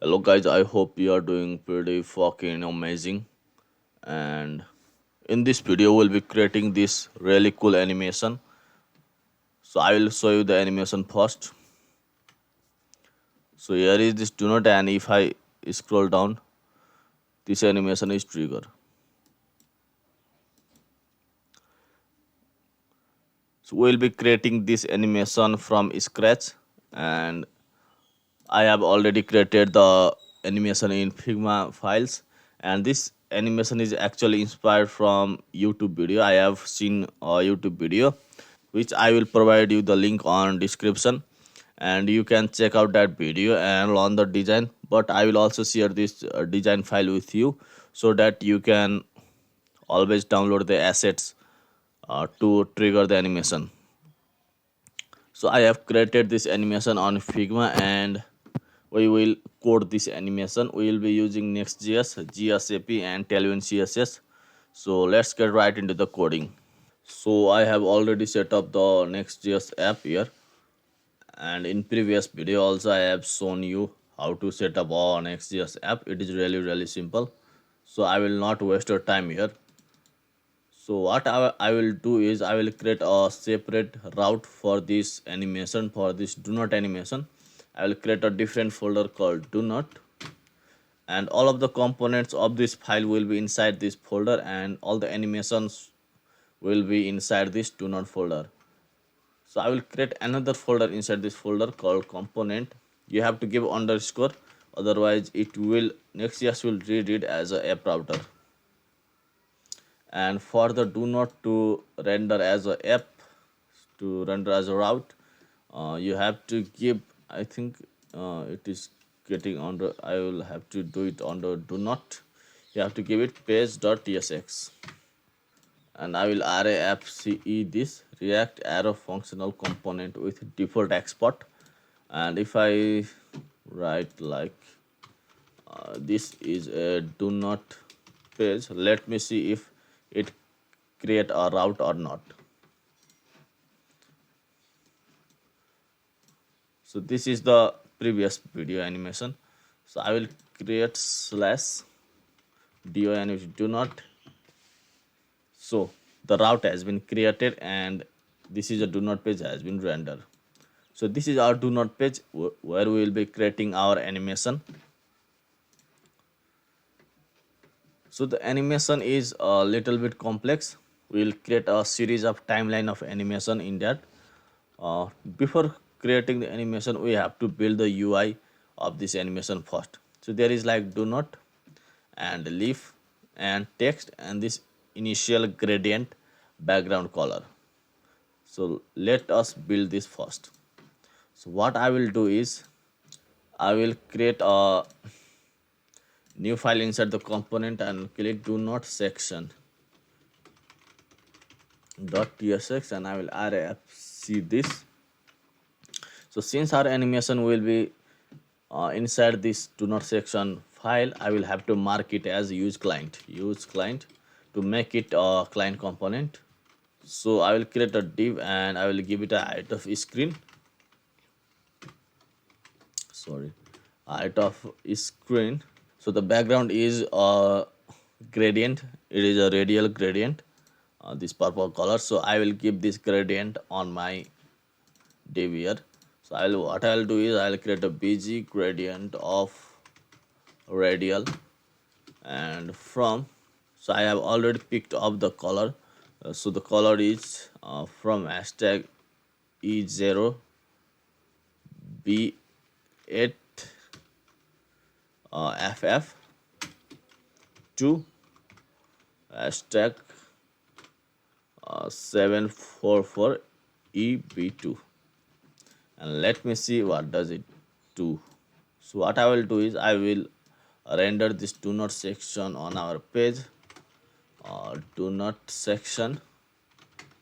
Hello guys, I hope you are doing pretty fucking amazing. And in this video, we'll be creating this really cool animation. So I will show you the animation first. So here is this do not, and if I scroll down, this animation is trigger. So we'll be creating this animation from scratch, and I have already created the animation in Figma files, and this animation is actually inspired from YouTube video. I have seen a YouTube video, which I will provide you the link on description, and you can check out that video and learn the design. But I will also share this design file with you so that you can always download the assets to trigger the animation. So I have created this animation on Figma, and we will code this animation. We will be using Next.Js, GSAP, and Tailwind CSS. So let's get right into the coding. So I have already set up the Next.Js app here, and in previous video also I have shown you how to set up our Next.Js app. It is really simple. So I will not waste your time here. So what I will do is I will create a separate route for this animation, for this do not animation. I will create a different folder called do not, and all of the components of this file will be inside this folder, and all the animations will be inside this do not folder. So I will create another folder inside this folder called component. You have to give underscore, otherwise it will Next.js will read it as a app router. And for the do not to render as a app, to render as a route, you have to give, I think it is getting under, I will have to do it under do not. You have to give it page.tsx, and I will RAFCE this React arrow functional component with default export. And if I write like this is a do not page, let me see if it create a route or not. So this is the previous video animation. So I will create slash do and if do not. So the route has been created, and this is a do not page has been rendered. So this is our do not page where we will be creating our animation. So the animation is a little bit complex. We will create a series of timeline of animation in that. Before creating the animation, we have to build the UI of this animation first. So there is like do not and leaf and text and this initial gradient background color. So let us build this first. So what I will do is I will create a new file inside the component and click do not section .tsx, and I will RFC this. So since our animation will be inside this do not section file, I will have to mark it as use client to make it a client component. So I will create a div and I will give it a height of screen. Sorry, height of screen. So the background is a gradient. It is a radial gradient, this purple color. So I will give this gradient on my div here. So what I'll do is I'll create a bg gradient of radial, and from, so I have already picked up the color. So the color is from hashtag E0 B8 FF to hashtag 744 EB2, and let me see what does it do. So what I will do is I will render this do not section on our page, do not section,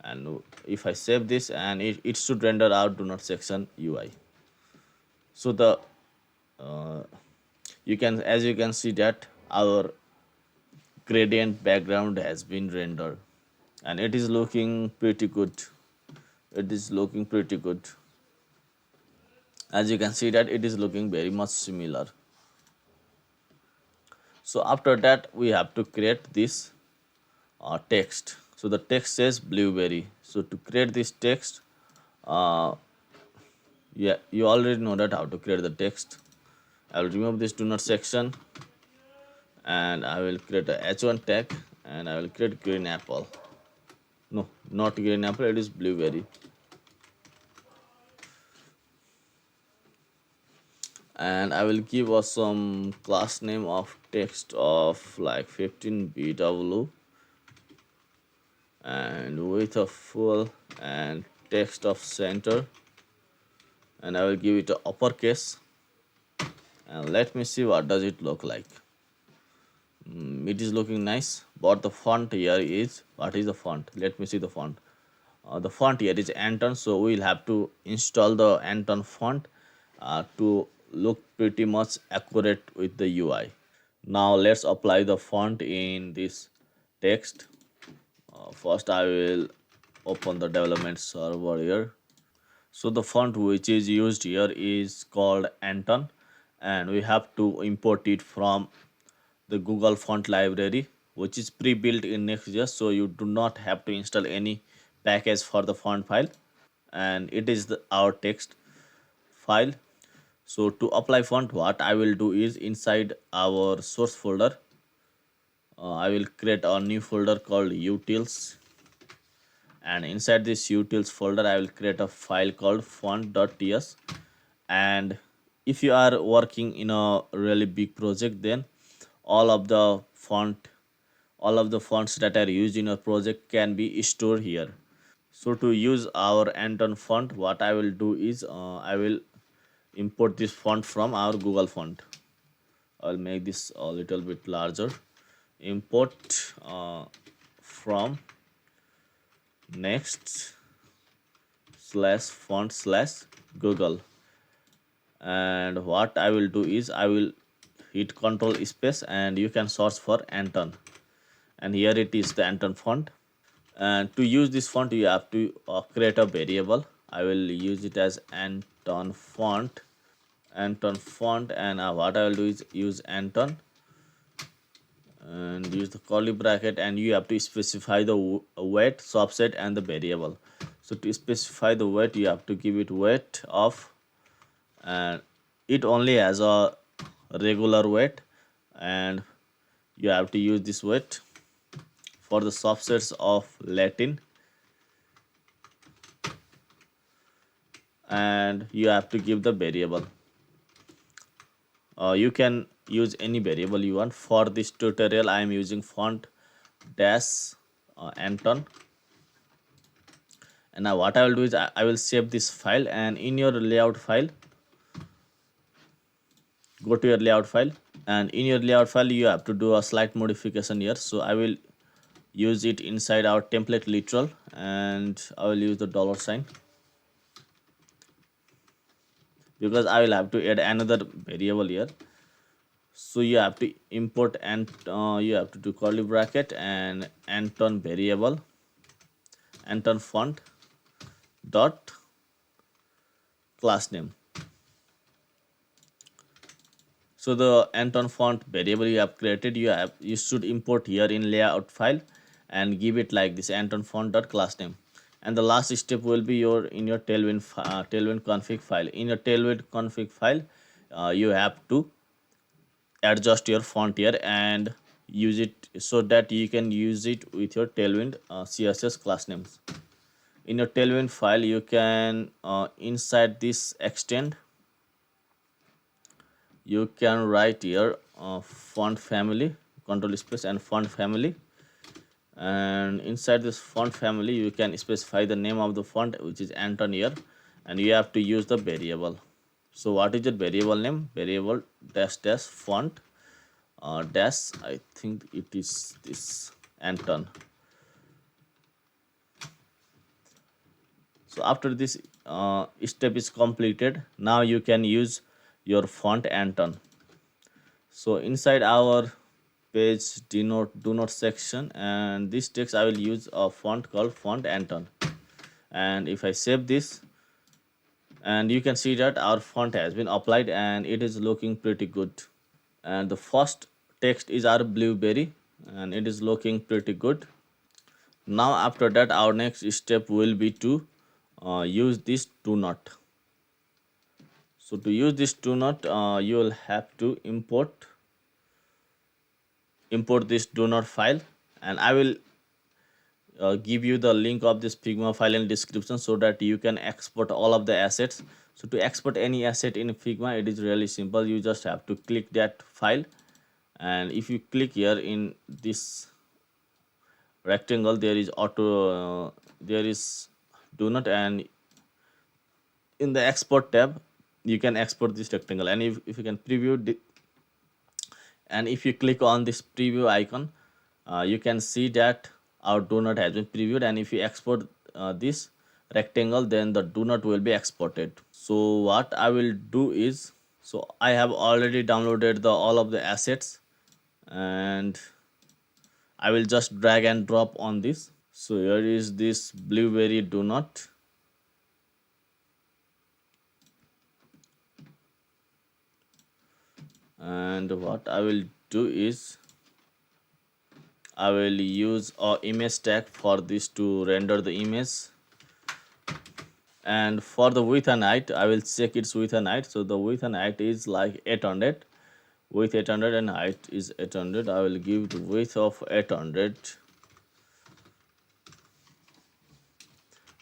and if I save this, and it should render out do not section UI. So the you can, as you can see that our gradient background has been rendered, and it is looking pretty good. It is looking pretty good. As you can see that it is looking very much similar. So after that we have to create this text. So the text says blueberry. So to create this text, uh, yeah, you already know that how to create the text. I will remove this do not section, and I will create a h1 tag, and I will create green apple. No, not green apple, it is blueberry. And I will give us some class name of text of like 15bw and width of full and text of center, and I will give it a uppercase, and let me see what does it look like. It is looking nice, but the font here is, what is the font? Let me see the font. The font here is Anton, so we will have to install the Anton font to look pretty much accurate with the UI. Now let's apply the font in this text. First I will open the development server here. So the font which is used here is called Anton, and we have to import it from the Google font library, which is pre-built in Next.Js, so you do not have to install any package for the font file, and it is our text file. So to apply font, what I will do is inside our source folder, I will create a new folder called utils, and inside this utils folder I will create a file called font.ts. And if you are working in a really big project, then all of the font all of the fonts that are used in a project can be stored here. So to use our Anton font, what I will do is I will import this font from our Google font. I'll make this a little bit larger. Import from next slash font slash Google. And what I will do is I will hit control space, and you can search for Anton, and here it is, the Anton font. And to use this font you have to create a variable. I will use it as Anton font, and what I will do is use Anton and use the curly bracket, and you have to specify the weight, subset, and the variable. So to specify the weight, you have to give it weight of, and it only has a regular weight, and you have to use this weight. For the subsets of Latin, and you have to give the variable. You can use any variable you want. For this tutorial I am using font dash Anton, and now what I will do is I will save this file, and in your layout file, go to your layout file, and in your layout file you have to do a slight modification here. So I will use it inside our template literal, and I will use the dollar sign, because I will have to add another variable here. So you have to import, and you have to do curly bracket and Anton variable, Anton font dot class name. So the Anton font variable you have created, you should import here in layout file and give it like this, Anton font dot class name. And the last step will be in your Tailwind config file. In your Tailwind config file, you have to adjust your font here and use it so that you can use it with your Tailwind CSS class names. In your Tailwind file, you can inside this extend, you can write here font family, control space, and font family. And inside this font family you can specify the name of the font, which is Anton here, and you have to use the variable. So what is your variable name? Variable dash dash font dash, I think it is this Anton. So after this step is completed, now you can use your font Anton. So inside our page do not section, and this text I will use a font called font Anton. And if I save this, and you can see that our font has been applied and it is looking pretty good. And the first text is our blueberry, and it is looking pretty good. Now after that, our next step will be to use this do not. So to use this do not, you will have to import this do not file, and I will give you the link of this Figma file in description so that you can export all of the assets. So to export any asset in Figma, it is really simple. You just have to click that file, and if you click here in this rectangle, there is there is do not, and in the export tab you can export this rectangle. And if you can preview and if you click on this preview icon, you can see that our donut has been previewed, and if you export this rectangle, then the donut will be exported. So what I will do is, so I have already downloaded the all of the assets, and I will just drag and drop on this. So here is this blueberry donut, and what I will do is I will use a image tag for this to render the image. And for the width and height, I will check its width and height. So the width and height is like 800, width 800 and height is 800. I will give the width of 800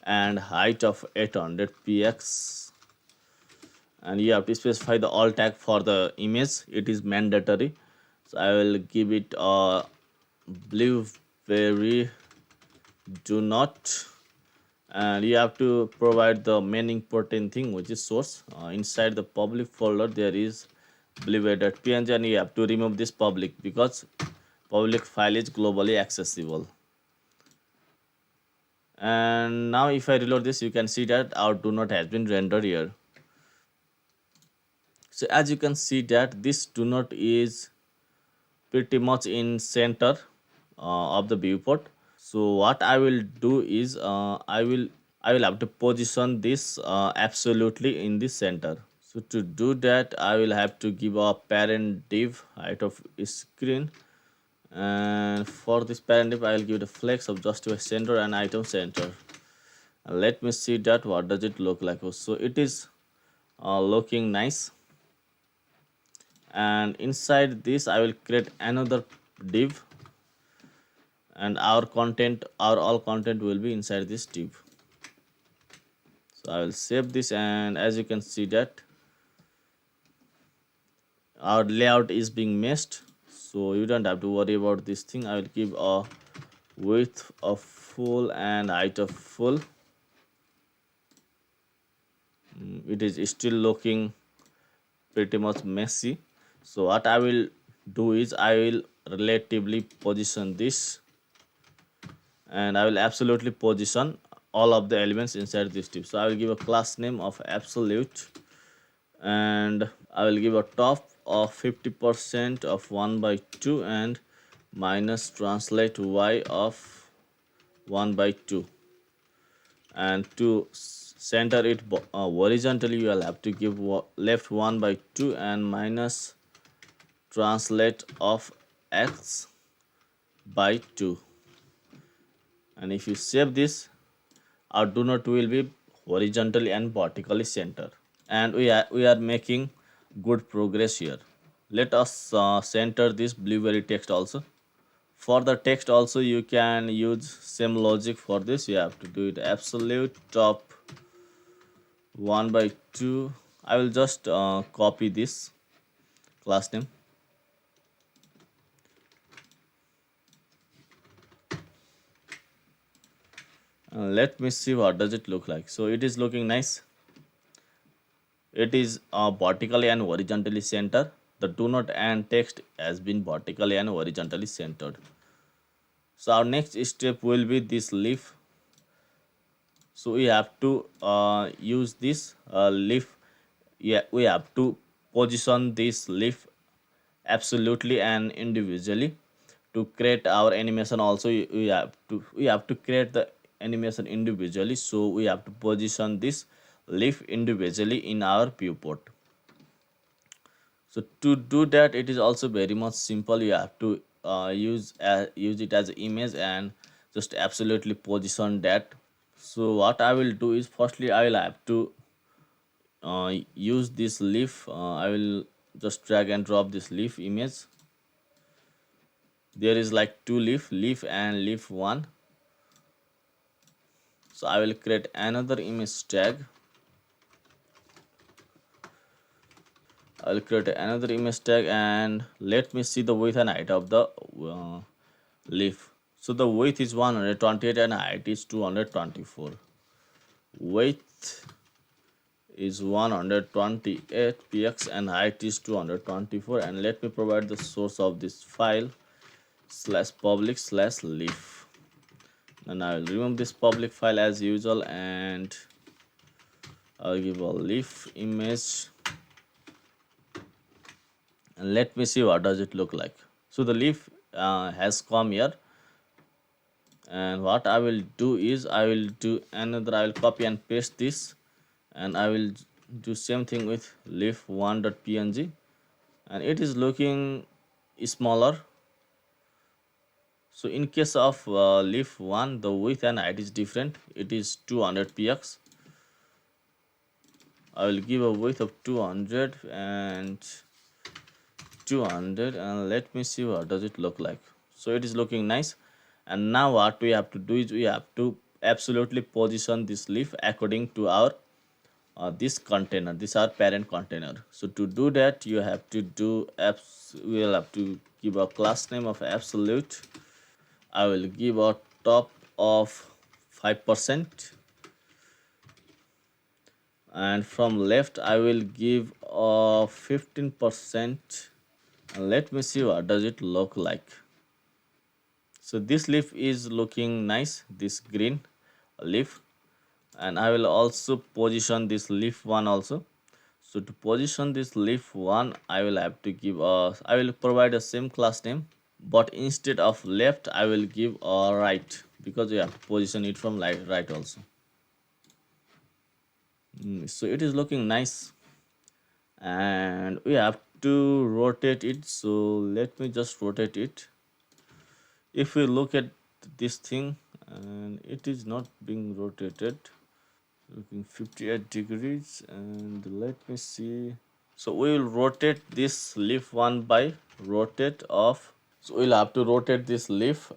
and height of 800 px, and you have to specify the alt tag for the image. It is mandatory. So I will give it a blueberry do not, and you have to provide the main important thing, which is source. Inside the public folder there is blueberry.png, and you have to remove this public because public file is globally accessible. And now if I reload this, you can see that our do not has been rendered here. So as you can see that this do not is pretty much in center of the viewport. So what I will do is I will have to position this absolutely in the center. So to do that, I will have to give a parent div height of screen, and for this parent div I will give the flex of just to a center and item center. And let me see that what does it look like. So it is looking nice, and inside this I will create another div, and our all content will be inside this div. So I will save this, and as you can see that our layout is being meshed, so you don't have to worry about this thing. I will give a width of full and height of full. It is still looking pretty much messy. So what I will do is I will relatively position this, and I will absolutely position all of the elements inside this div. So I will give a class name of absolute, and I will give a top of 50% of 1 by 2 and minus translate y of 1 by 2. And to center it horizontally, you will have to give left 1 by 2 and minus translate of x by 2. And if you save this, our do not will be horizontally and vertically center, and we are making good progress here. Let us center this blueberry text also. For the text also, you can use same logic. For this you have to do it absolute top 1 by 2. I will just copy this class name. Let me see what does it look like. So it is looking nice. It is vertically and horizontally centered. The do not and text has been vertically and horizontally centered. So our next step will be this leaf. So we have to use this leaf. Yeah, we have to position this leaf absolutely and individually. To create our animation also, we have to create the animation individually. So we have to position this leaf individually in our viewport. So to do that, it is also very much simple. You have to use it as an image and just absolutely position that. So what I will do is, firstly I will have to use this leaf. I will just drag and drop this leaf image. There is like two leaf and leaf one. So I will create another image tag. I will create another image tag and let me see the width and height of the leaf. So the width is 128 and height is 224. Width is 128 px and height is 224, and let me provide the source of this file slash public slash leaf, and I will remove this public file as usual, and I'll give a leaf image, and let me see what does it look like. So the leaf has come here, and what I will do is I will copy and paste this, and I will do same thing with leaf1.png, and it is looking smaller. So in case of leaf 1, the width and height is different. It is 200 px. I will give a width of 200 and 200, and let me see what does it look like. So it is looking nice. And now what we have to do is we have to absolutely position this leaf according to our this container, this our parent container. So to do that, you have to do we will have to give a class name of absolute. I will give a top of 5%, and from left I will give a 15%, and let me see what does it look like. So this leaf is looking nice, this green leaf, and I will also position this leaf one also. So to position this leaf one, I will have to give I will provide a same class name, but instead of left I will give a right, because we have to position it from right also. So it is looking nice, and we have to rotate it. So let me just rotate it. If we look at this thing, and it is not being rotated, looking 58 degrees, and let me see. So we will rotate this leaf one by rotate of. So we'll have to rotate this leaf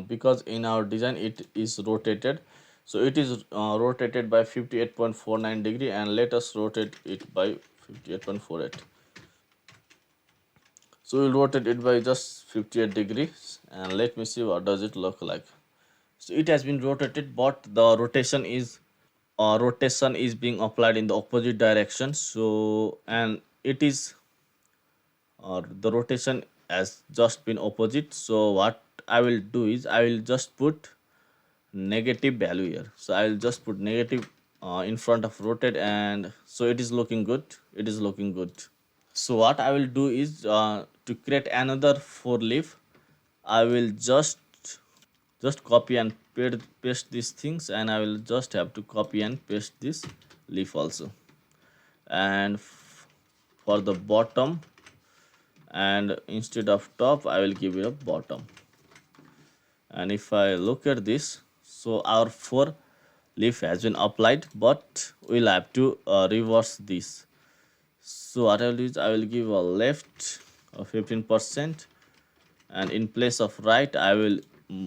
because in our design it is rotated. So it is rotated by 58.49 degree, and let us rotate it by 58.48. So we'll rotate it by just 58 degrees, and let me see what does it look like. So it has been rotated, but the rotation is being applied in the opposite direction. So, and it is the rotation has just been opposite. So what I will do is I will just put negative value here. So I will just put negative in front of rotate, and so it is looking good. It is looking good. So what I will do is to create another for leaf, I will just copy and paste these things, and I will just have to copy and paste this leaf also. And for the bottom, and instead of top I will give it a bottom. And if I look at this, so our for leaf has been applied, but we'll have to reverse this. So what I will do is I will give a left of 15%, and in place of right I will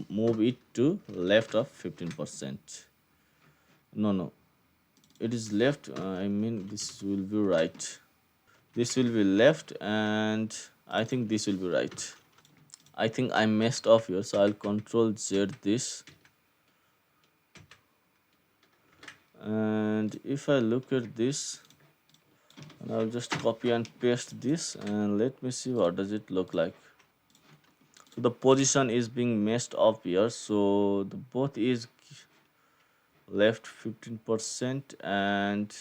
move it to left of 15%. No, it is left. I mean this will be right. This will be left, and I think this will be right. I think I messed up here, so I'll control Z this. And if I look at this, and I'll just copy and paste this, and let me see what does it look like. So the position is being messed up here, so the both is left 15% and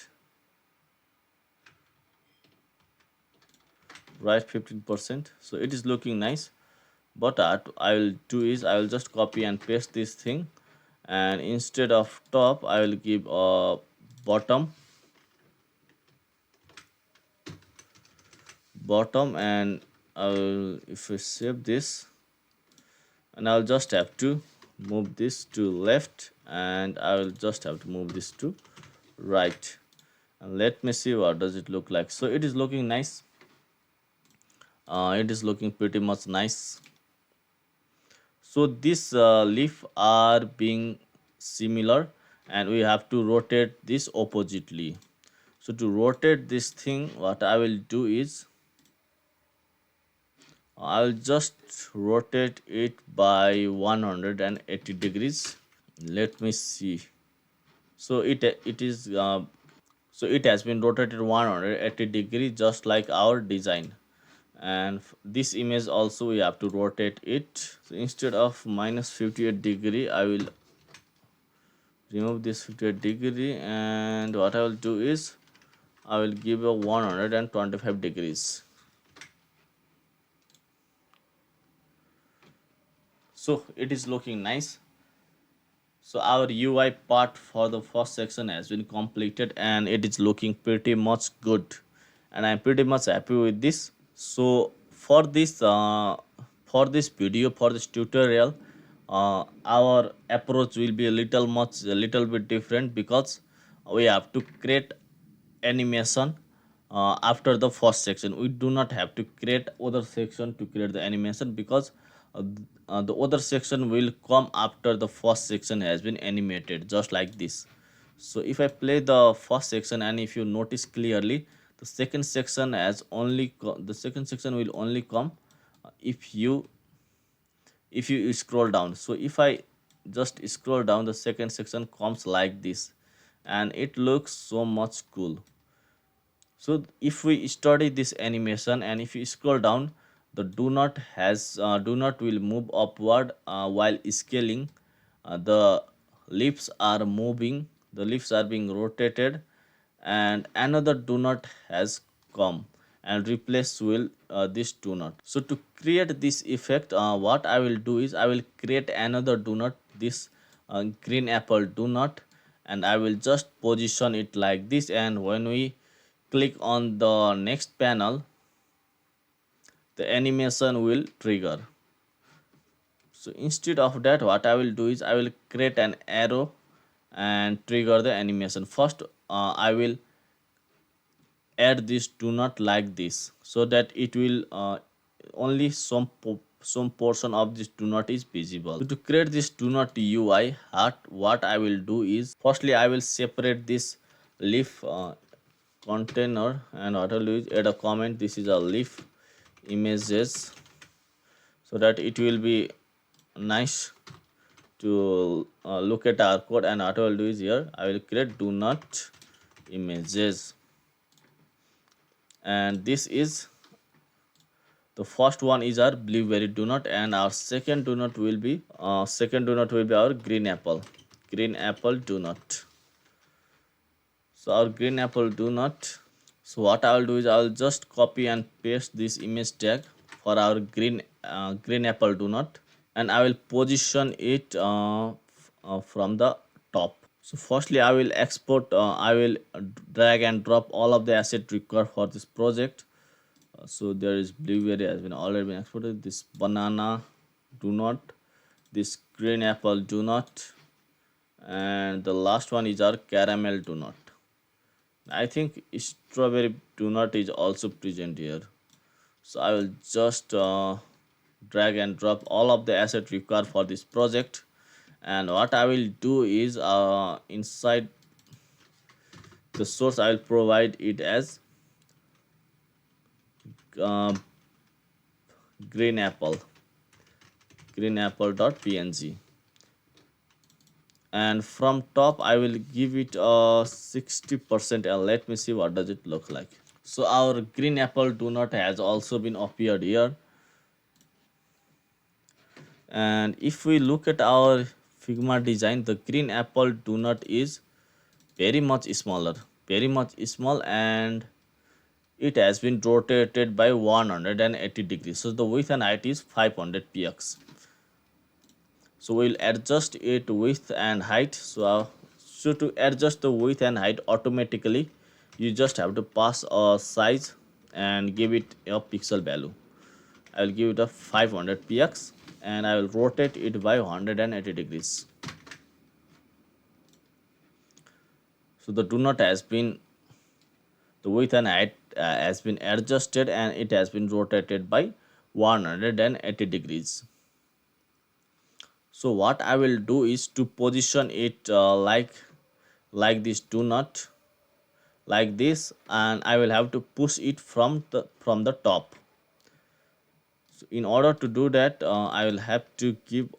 right 15%. So it is looking nice, but what I will do is I will just copy and paste this thing, and instead of top I will give a bottom. bottom, and I'll, if we save this, and I'll just have to move this to left, and I will just have to move this to right. And let me see what does it look like. So it is looking nice. It is looking pretty much nice. So this leaf are being similar, and we have to rotate this oppositely. So to rotate this thing, what I will do is I'll just rotate it by 180 degrees. Let me see. So it is so it has been rotated 180 degrees, just like our design. And this image also we have to rotate it. So instead of minus 58 degree, I will remove this 58 degree, and what I will do is I will give a 125 degrees. So it is looking nice. So our UI part for the first section has been completed, and it is looking pretty much good, and I'm pretty much happy with this. So for this video, for this tutorial, our approach will be a little bit different, because we have to create animation after the first section. We do not have to create other section to create the animation, because the other section will come after the first section has been animated, just like this. So if I play the first section, and if you notice clearly, the second section has only the second section will only come if you scroll down. So if I just scroll down, the second section comes like this, and it looks so much cool. So if we study this animation, and if you scroll down, the do not will move upward while scaling. The leaves are moving, the leaves are being rotated, and another do not has come and replace will this do not. So to create this effect, what I will do is I will create another do not, this green apple do not, and I will just position it like this. And when we click on the next panel, the animation will trigger. So instead of that, what I will do is I will create an arrow and trigger the animation. First I will add this do not like this, so that it will only some portion of this do not is visible. So to create this do not UI, what I will do is, firstly I will separate this leaf container, and what I'll do is add a comment, this is a leaf images, so that it will be nice to look at our code. And what I will do is, here I will create do not images, and this is the first one is our blueberry do not, and our second do not will be our green apple do not. So our green apple do not. So what I will do is I will just copy and paste this image tag for our green apple do not, and I will position it from the top. So firstly I will export, I will drag and drop all of the asset required for this project. So there is blueberry has been already been exported, this banana do not, this green apple do not, and the last one is our caramel do not. I think strawberry do not is also present here. So I will just drag and drop all of the assets required for this project. And what I will do is, inside the source I will provide it as uh, green apple greenapple.png, and from top I will give it 60%, and let me see what does it look like. So our green apple do not has also been appeared here. And if we look at our Figma design, the green apple do not is very much small, and it has been rotated by 180 degrees. So the width and height is 500 px. So we'll adjust it width and height. So to adjust the width and height automatically, you just have to pass a size and give it a pixel value. I will give it a 500 px and I will rotate it by 180 degrees. So the do not has been the width and height has been adjusted and it has been rotated by 180 degrees. So what I will do is to position it like this do not like this, and I will have to push it from the top. So in order to do that, I will have to give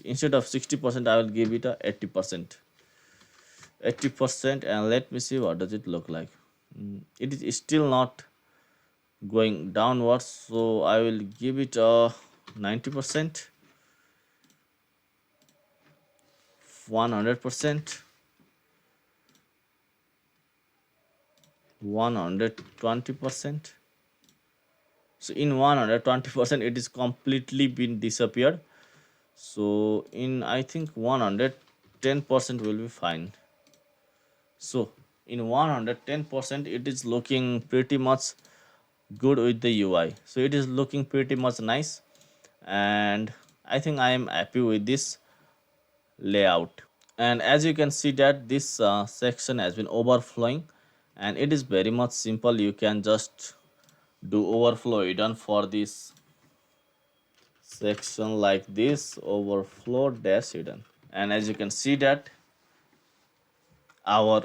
instead of 60%, I will give it a 80%. 80%, and let me see what does it look like. It is still not going downwards, so I will give it a 90%, 100%, 120%. So in 120% it is completely been disappeared. So in I think 110% will be fine. So in 110% it is looking pretty much good with the UI. So it is looking pretty much nice, and I think I am happy with this layout. And as you can see that this section has been overflowing, and it is very much simple. You can just do overflow hidden for this section like this, overflow dash hidden. And as you can see that our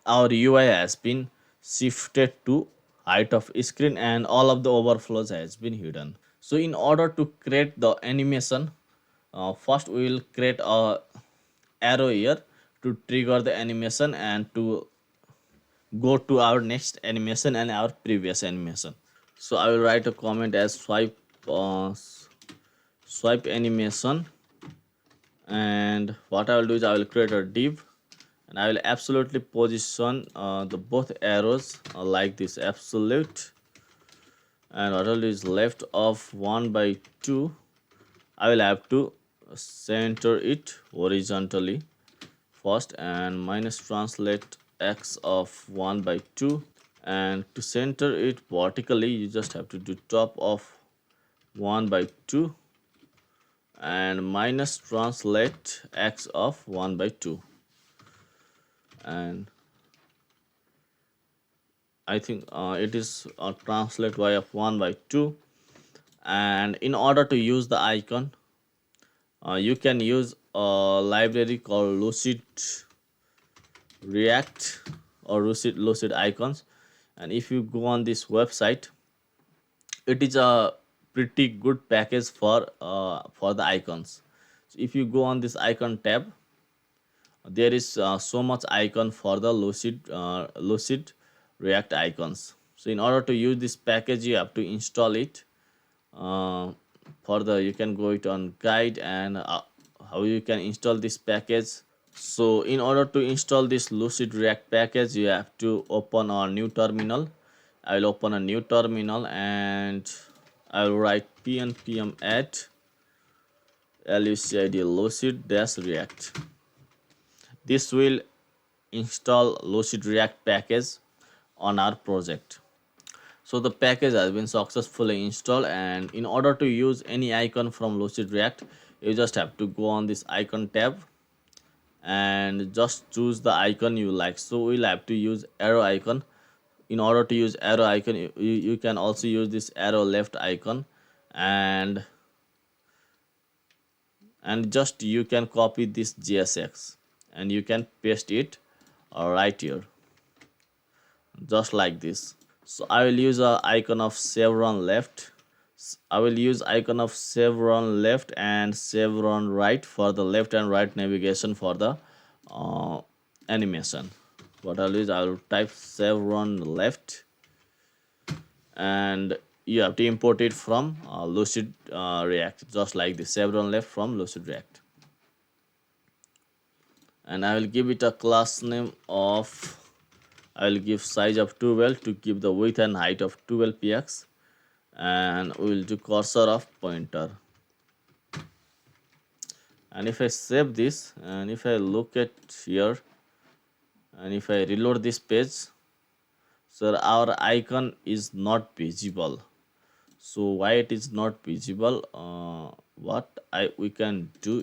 UI has been shifted to height of screen and all of the overflows has been hidden. So in order to create the animation, first we will create a arrow here to trigger the animation and to go to our next animation and our previous animation. So I will write a comment as swipe animation, and what I will do is I will create a div and I will absolutely position the both arrows like this absolute, and what I will do is left of 1 by 2. I will have to center it horizontally first and minus translate x of 1 by 2, and to center it vertically you just have to do top of 1 by 2 and minus translate x of 1 by 2, and I think it is translate y of 1 by 2. And in order to use the icon, you can use a library called lucid react or lucid icons. And if you go on this website, it is a pretty good package for the icons. So if you go on this icon tab, there is so much icon for the lucid react icons. So in order to use this package you have to install it. uh, for the you can go it on guide and how you can install this package. So in order to install this lucid react package you have to open a new terminal. I will open a new terminal and I will write pnpm add lucid dash react. This will install lucid react package on our project. So the package has been successfully installed, and in order to use any icon from lucid react you just have to go on this icon tab and just choose the icon you like. So we'll have to use arrow icon. In order to use arrow icon you can also use this arrow left icon, and just you can copy this JSX and you can paste it right here just like this. So I will use a icon of chevron left. I will use icon of chevron left and chevron right for the left and right navigation for the uh, animation. What I'll do is I will type chevron left, and you have to import it from lucid react just like the chevron left from lucid react. And I will give it a class name of, I will give size of 12 to give the width and height of 12 px, and we will do cursor of pointer. And if I save this and if I look at here and if I reload this page, sir, our icon is not visible. So why it is not visible? What I we can do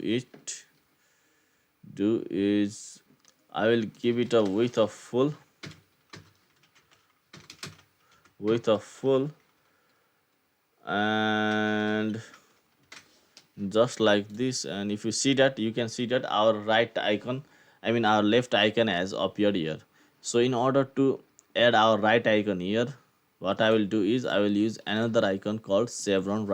is I will give it a width of full, and just like this. And if you see that, you can see that our right icon, I mean our left icon has appeared here. So in order to add our right icon here, what I will do is I will use another icon called chevron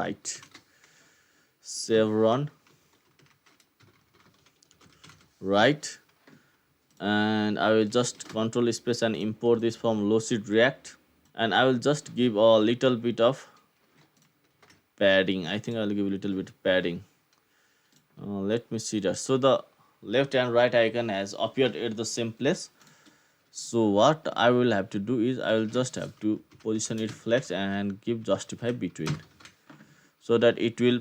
right, and I will just control space and import this from Lucid React, and I will just give a little bit of padding. I think I will give a little bit of padding. Let me see that. So the left and right icon has appeared at the same place. So what I will have to do is I will just have to position it flex and give justify between, so that it will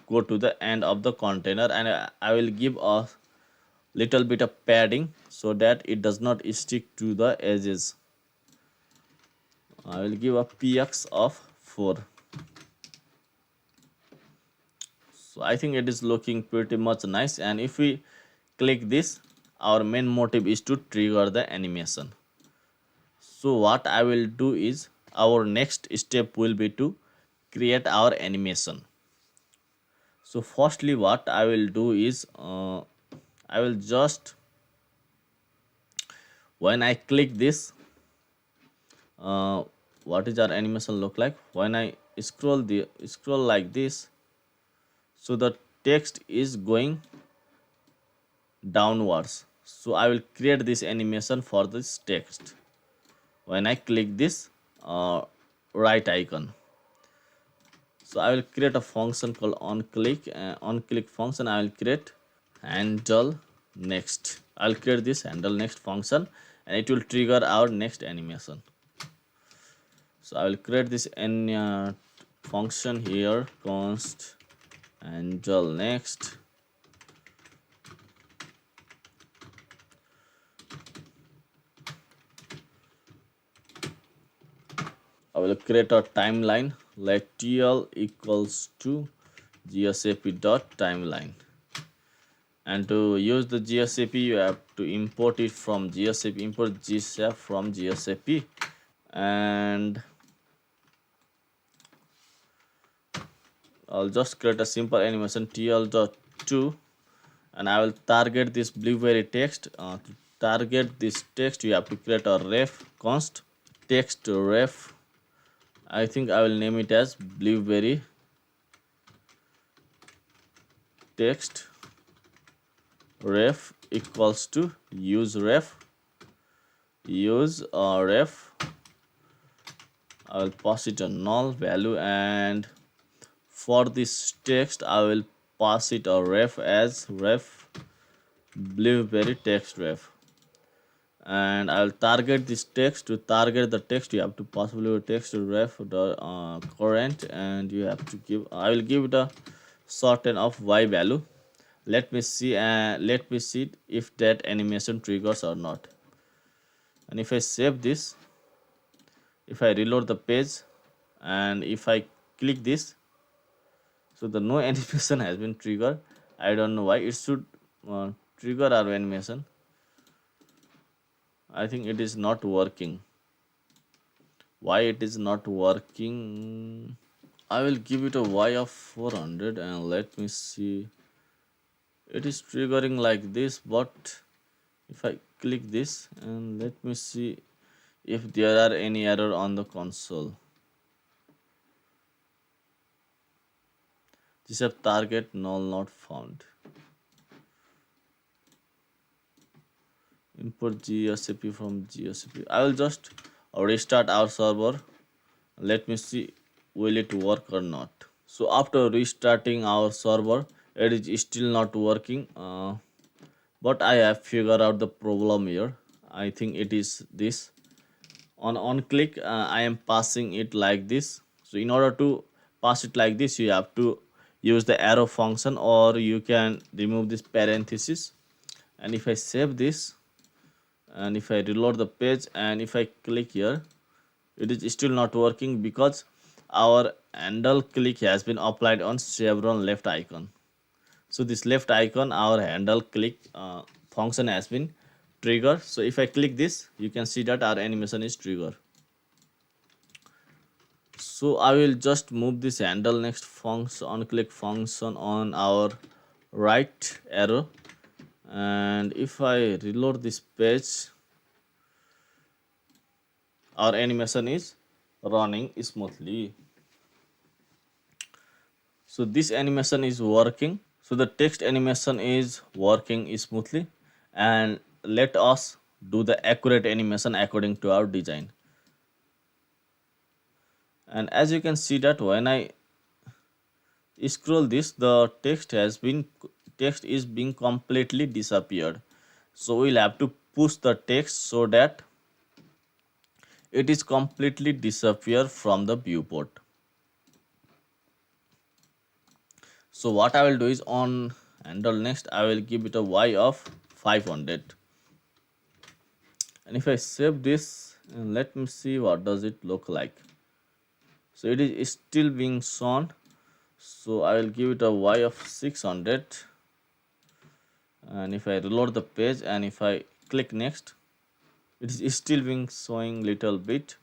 go to the end of the container, and I will give a little bit of padding so that it does not stick to the edges. I will give a px of 4. So I think it is looking pretty much nice, and if we click this, our main motive is to trigger the animation. So what I will do is our next step will be to create our animation. So firstly what I will do is I will just, when I click this, uh, what is our animation look like when I scroll like this. So the text is going downwards, so I will create this animation for this text when I click this right icon. So I will create a function called onClick function. I will create handle next. I'll create this handle next function, and it will trigger our next animation. So I will create this function here, const handle next. I will create a timeline. Let TL equals to GSAP dot timeline. And to use the GSAP, you have to import it from GSAP. Import GSAP from GSAP, and I'll just create a simple animation TL.to, and I will target this blueberry text. To target this text, you have to create a ref const text ref. I think I will name it as blueberry text ref equals to use ref. I will pass it a null value, and for this text I will pass it a ref as ref blueberry text ref. And I will target this text. To target the text, you have to pass blueberry text ref the current, and you have to give, I will give it a certain of y value. Let me see if that animation triggers or not. And if I save this, if I reload the page, and if I click this, so the no animation has been triggered. I don't know why. It should trigger our animation. I think it is not working. Why it is not working? I will give it a y of 400, and let me see. It is triggering like this, but if I click this, and let me see if there are any error on the console. GSAP target null not found. Import GSAP from GSAP. I will just restart our server. Let me see will it work or not. So after restarting our server, it is still not working. But I have figured out the problem here. I think it is this. On click, I am passing it like this. So in order to pass it like this, you have to use the arrow function, or you can remove this parenthesis. And if I save this, and if I reload the page and if I click here, it is still not working because our handle click has been applied on chevron left icon. So this left icon, our handle click function has been triggered. So if I click this, you can see that our animation is triggered. So I will just move this handle next function on click function on our right arrow, and if I reload this page, our animation is running smoothly. So this animation is working. So the text animation is working smoothly, and let us do the accurate animation according to our design. And as you can see that when I scroll this, the text is being completely disappeared. So we'll have to push the text so that it is completely disappear from the viewport. So what I will do is on handle next, I will give it a y of 500. And if I save this and let me see what does it look like. So it is still being shown. So I will give it a y of 600. And if I reload the page and if I click next, it is still being showing little bit.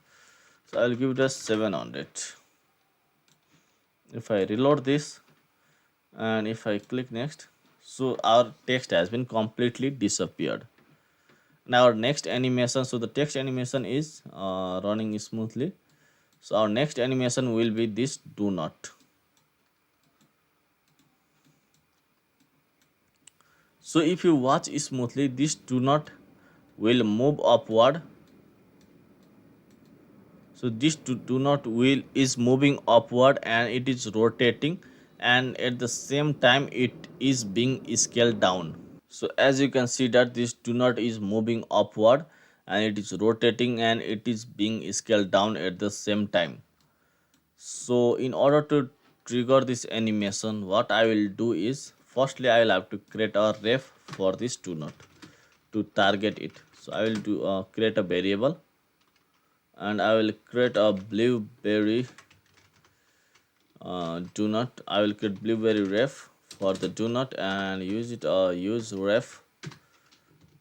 So I will give it a 700. If I reload this and if I click next, so our text has been completely disappeared. Now our next animation, so the text animation is running smoothly. So our next animation will be this do not. So if you watch smoothly, this do not will move upward. So this do not wheel is moving upward and it is rotating, and at the same time it is being scaled down. So as you can see that this do not is moving upward and it is rotating and it is being scaled down at the same time. So in order to trigger this animation, what I will do is firstly I will have to create a ref for this do not to target it. So I will do create a variable, and I will create a blueberry do not. I will create blueberry ref for the do not and use it use ref,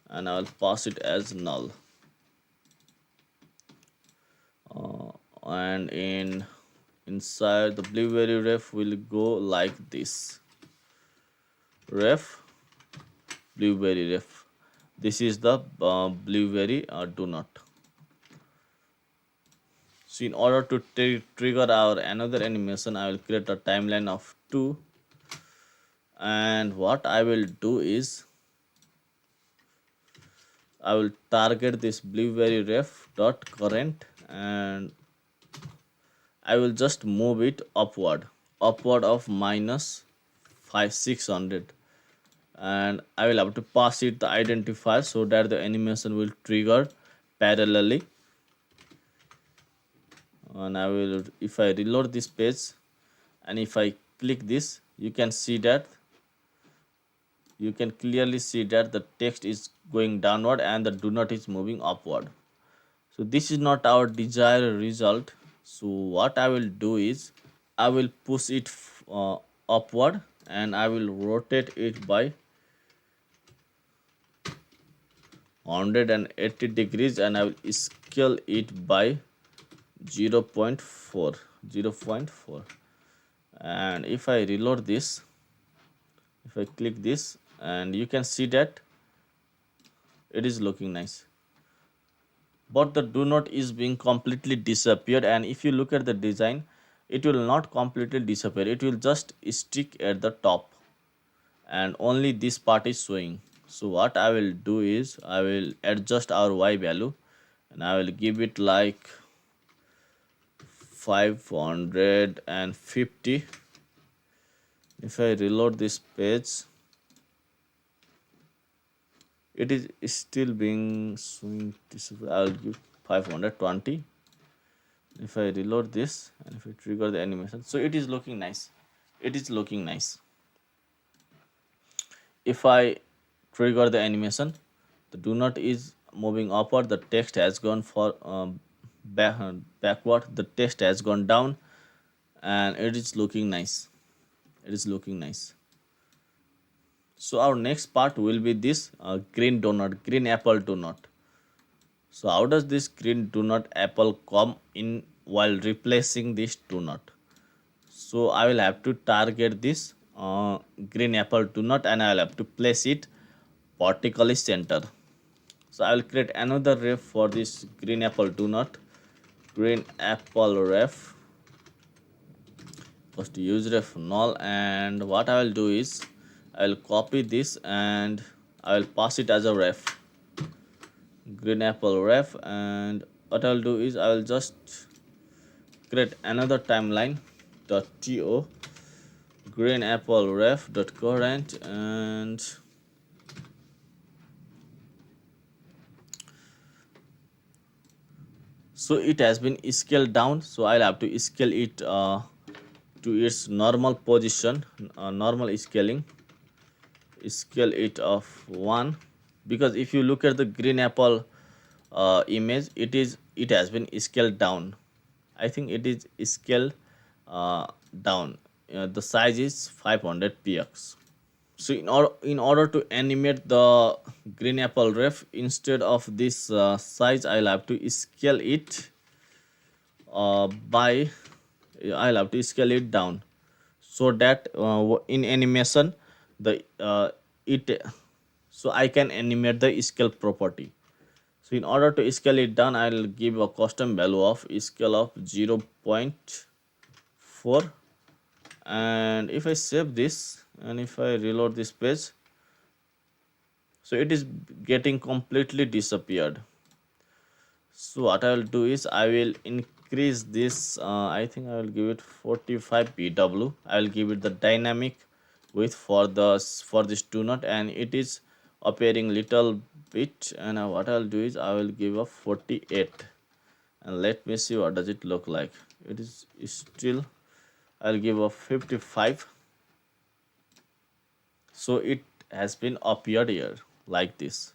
and I will pass it as null. And inside the blueberry ref will go like this: ref blueberry ref. This is the blueberry do not. So in order to trigger our another animation, I will create a timeline of 2, and what I will do is I will target this blueberry ref dot current, and I will just move it upward of minus 600, and I will have to pass it the identifier so that the animation will trigger parallelly. And I will, if I reload this page and if I click this, you can see that you can clearly see that the text is going downward and the do not is moving upward. So this is not our desired result. So what I will do is I will push it upward and I will rotate it by 180 degrees, and I will scale it by 0.4. And if I reload this, if I click this, and you can see that it is looking nice, but the do not is being completely disappeared. And if you look at the design, it will not completely disappear, it will just stick at the top and only this part is showing. So what I will do is I will adjust our y value and I will give it like 550. If I reload this page, it is still being showing. I'll give 520. If I reload this and if I trigger the animation, so it is looking nice. It is looking nice. If I trigger the animation, the do not is moving upward, the text has gone for backward, the text has gone down, and it is looking nice. It is looking nice. So our next part will be this green donut, green apple donut. So how does this green donut apple come in while replacing this donut? So I will have to target this green apple donut and I will have to place it vertically center. So I will create another ref for this green apple donut, green apple ref. First use ref null, and what I will do is I will copy this and I will pass it as a ref, green apple ref. And what I'll do is I will just create another timeline dot to green apple ref dot current, and so it has been scaled down, so I'll have to scale it to its normal position, normal scaling, scale it of 1, because if you look at the green apple image, it has been scaled down. I think it is scaled down. The size is 500 px. So in order to animate the green apple ref, instead of this size, I'll have to scale it by I'll have to scale it down, so that in animation the it so I can animate the scale property. So in order to scale it down, I'll give a custom value of scale of 0.4, and if I save this and if I reload this page, so it is getting completely disappeared. So what I will do is I will increase this. I think I will give it 45 pw. I will give it the dynamic width for this donut, and it is appearing little bit. And what I'll do is I will give a 48, and let me see what does it look like. It is still. I'll give a 55. So it has been appeared here like this.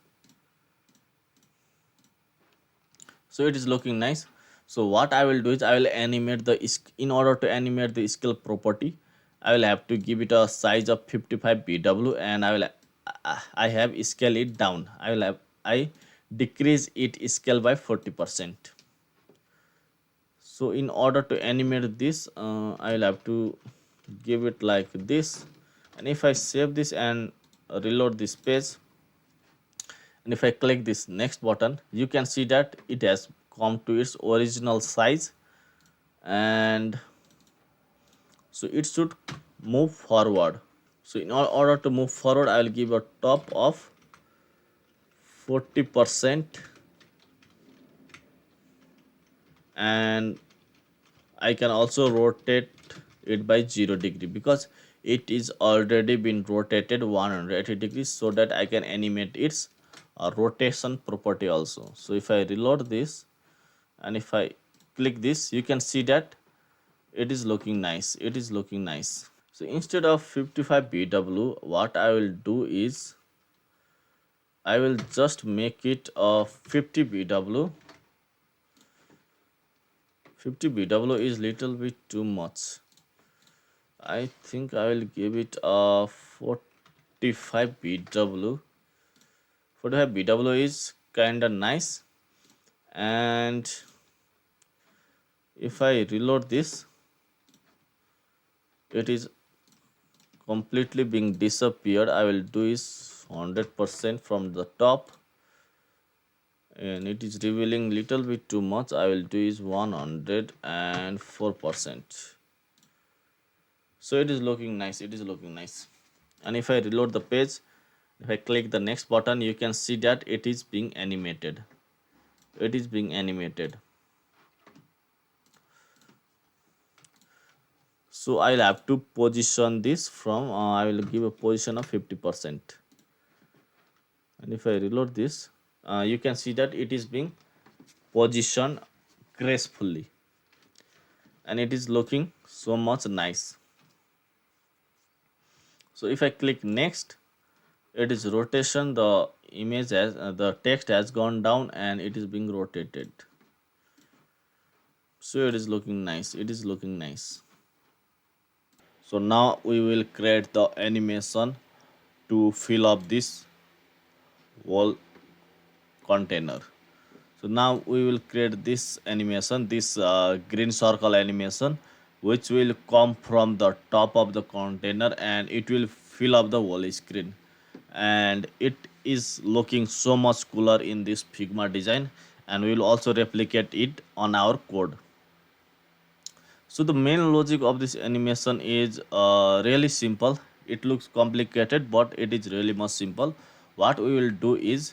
So it is looking nice. So what I will do is I will animate the in order to animate the scale property, I will have to give it a size of 55 pw, and I have scale it down. I decrease it scale by 40%. So in order to animate this, I will have to give it like this, and if I save this and reload this page, and if I click this next button, you can see that it has come to its original size, and so it should move forward. So in order to move forward, I will give a top of 40%, and I can also rotate it by 0 degree, because it is already been rotated 180 degrees, so that I can animate its rotation property also. So if I reload this and if I click this, you can see that it is looking nice. It is looking nice. So instead of 55 bw, what I will do is I will just make it 50 bw. 50 bw is little bit too much. I think I will give it 45 bw. 45 bw is kinda nice, and if I reload this, it is completely being disappeared. I will do is 100% from the top, and it is revealing little bit too much. I will do is 104%. So it is looking nice. It is looking nice. And if I reload the page, if I click the next button, you can see that it is being animated. It is being animated. So I'll have to position this from I will give a position of 50%, and if I reload this, you can see that it is being positioned gracefully, and it is looking so much nice. So if I click next, it is rotation. The image has the text has gone down and it is being rotated, so it is looking nice, it is looking nice. So now we will create the animation to fill up this whole container. So now we will create this animation, this green circle animation, which will come from the top of the container and it will fill up the whole screen. And it is looking so much cooler in this Figma design, and we will also replicate it on our code. So the main logic of this animation is really simple. It looks complicated, but it is really much simple. What we will do is,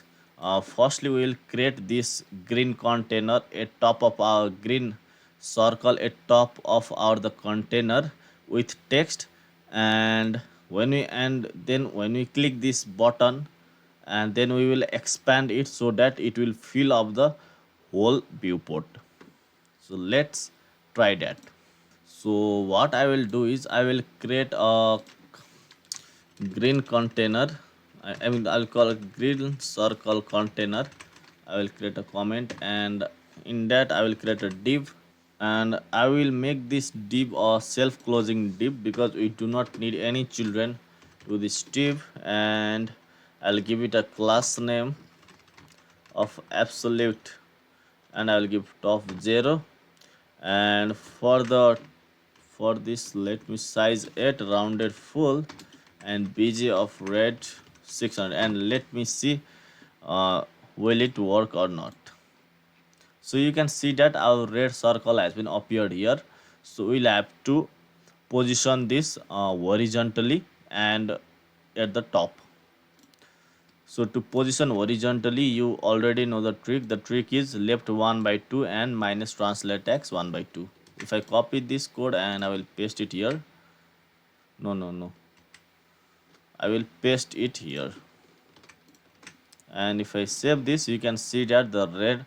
firstly we will create this green container at top of our green circle at top of our the container with text, and then when we click this button, and then we will expand it so that it will fill up the whole viewport. So let's try that. So what I will do is I will create a green container. I mean I'll call it green circle container. I will create a comment, and in that I will create a div, and I will make this div a self-closing div because we do not need any children to this div, and I'll give it a class name of absolute, and I will give top 0, and for this let me size 8 rounded full and bg of red 600, and let me see will it work or not. So you can see that our red circle has been appeared here. So we'll have to position this horizontally and at the top. So to position horizontally, you already know the trick. The trick is left 1 by 2 and minus translate x 1 by 2. If I copy this code and I will paste it here. No. I will paste it here. And if I save this, you can see that the red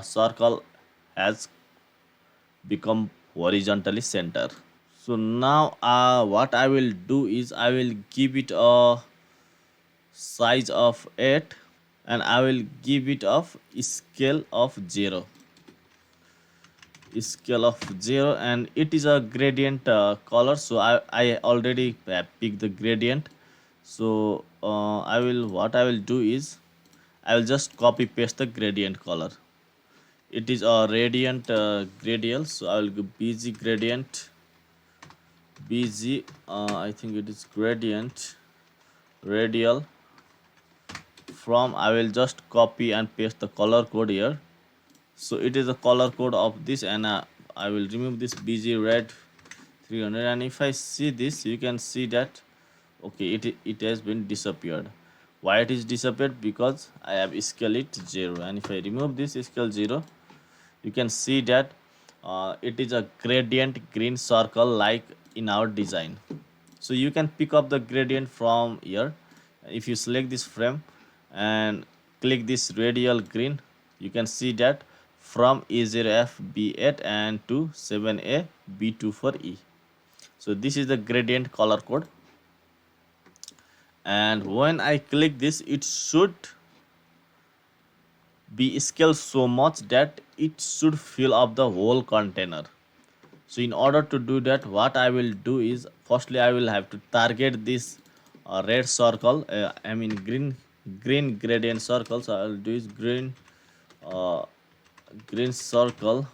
circle has become horizontally center. So now what I will do is I will give it a size of 8, and I will give it of scale of 0, and it is a gradient color. So I already have picked the gradient. So what I will do is I will just copy paste the gradient color. It is a radiant gradient, so I will go bg gradient bg, I think it is gradient radial from. I will just copy and paste the color code here. So it is the color code of this, and I will remove this bg red 300, and if I see this, you can see that okay, it has been disappeared. Why it is disappeared? Because I have scale it 0, and if I remove this scale 0, you can see that it is a gradient green circle like in our design. So you can pick up the gradient from here. If you select this frame and click this radial green, you can see that from E0F B8 and to 7A B2 for E. So this is the gradient color code, and when I click this, it should be scaled so much that it should fill up the whole container. So in order to do that, what I will do is firstly I will have to target this red circle, I mean green gradient circle. So I will do is uh, green circle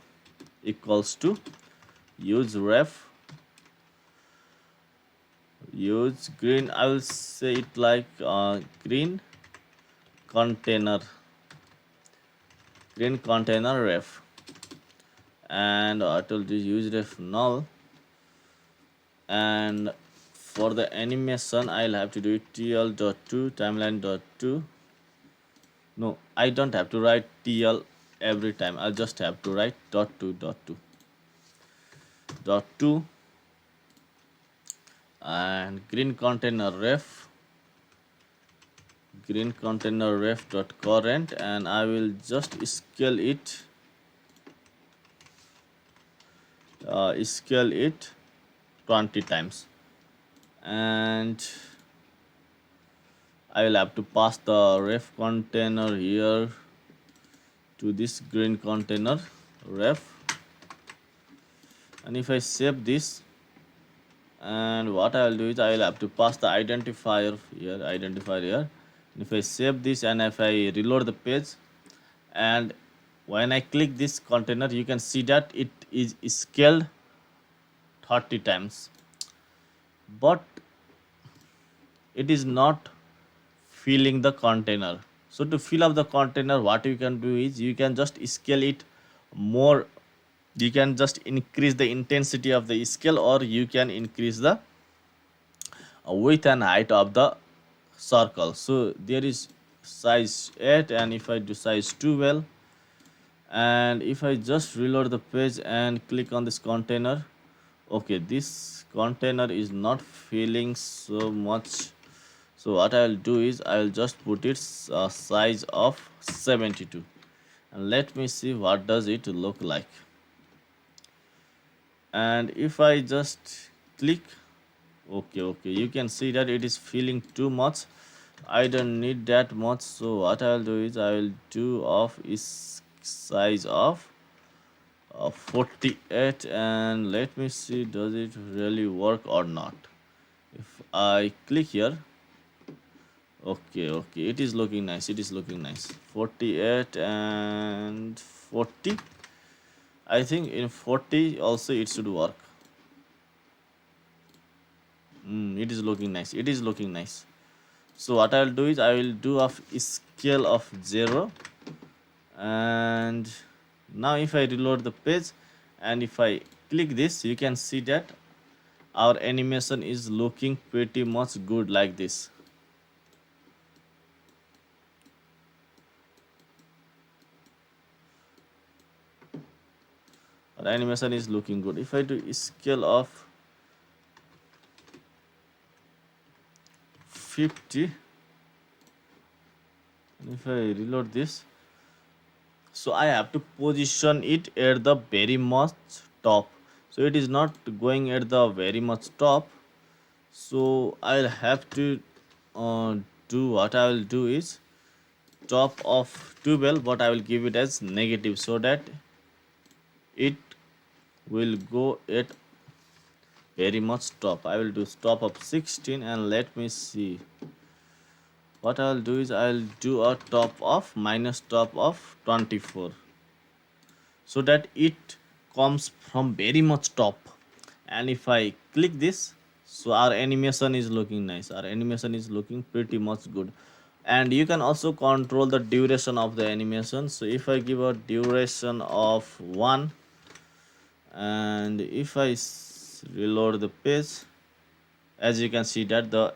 equals to use ref use green, I will say it like container green container ref, and I will just use ref null, and for the animation I'll have to do it tl.2 timeline.2. No, I don't have to write tl every time. I'll just have to write .2 and green container ref dot current, and I will just scale it 20 times, and I will have to pass the ref container here to this green container ref, and if I save this, and what I will do is I will have to pass the identifier here. And if I save this and if I reload the page, and when I click this container, you can see that it is scaled 30 times, but it is not filling the container. So to fill up the container, what you can do is you can just scale it more. You can just increase the intensity of the scale, or you can increase the width and height of the circle. So there is size 8, and if I do size 12, and if I just reload the page and click on this container, okay, this container is not filling so much. So what I'll do is I'll just put its size of 72, and let me see what does it look like. And if I just click, okay, you can see that it is filling too much. I don't need that much, so what I'll do is I will do of is size of 48, and let me see does it really work or not. If I click here, okay, it is looking nice, 48 and 40. I think in 40 also it should work. It is looking nice. So what I'll do is I will do of scale of 0, and now if I reload the page and if I click this, you can see that our animation is looking pretty much good like this. Our animation is looking good. If I do scale of 50, and if I reload this, so I have to position it at the very much top. So it is not going at the very much top. So I'll have to do what I will do is top of 12, but I will give it as negative so that it will go at very much top. I will do top of 16, and let me see what I'll do is I'll do a top of minus top of 24, so that it comes from very much top. And if I click this, so our animation is looking nice, our animation is looking pretty much good. And you can also control the duration of the animation. So if I give a duration of 1, and if I reload the page, as you can see that the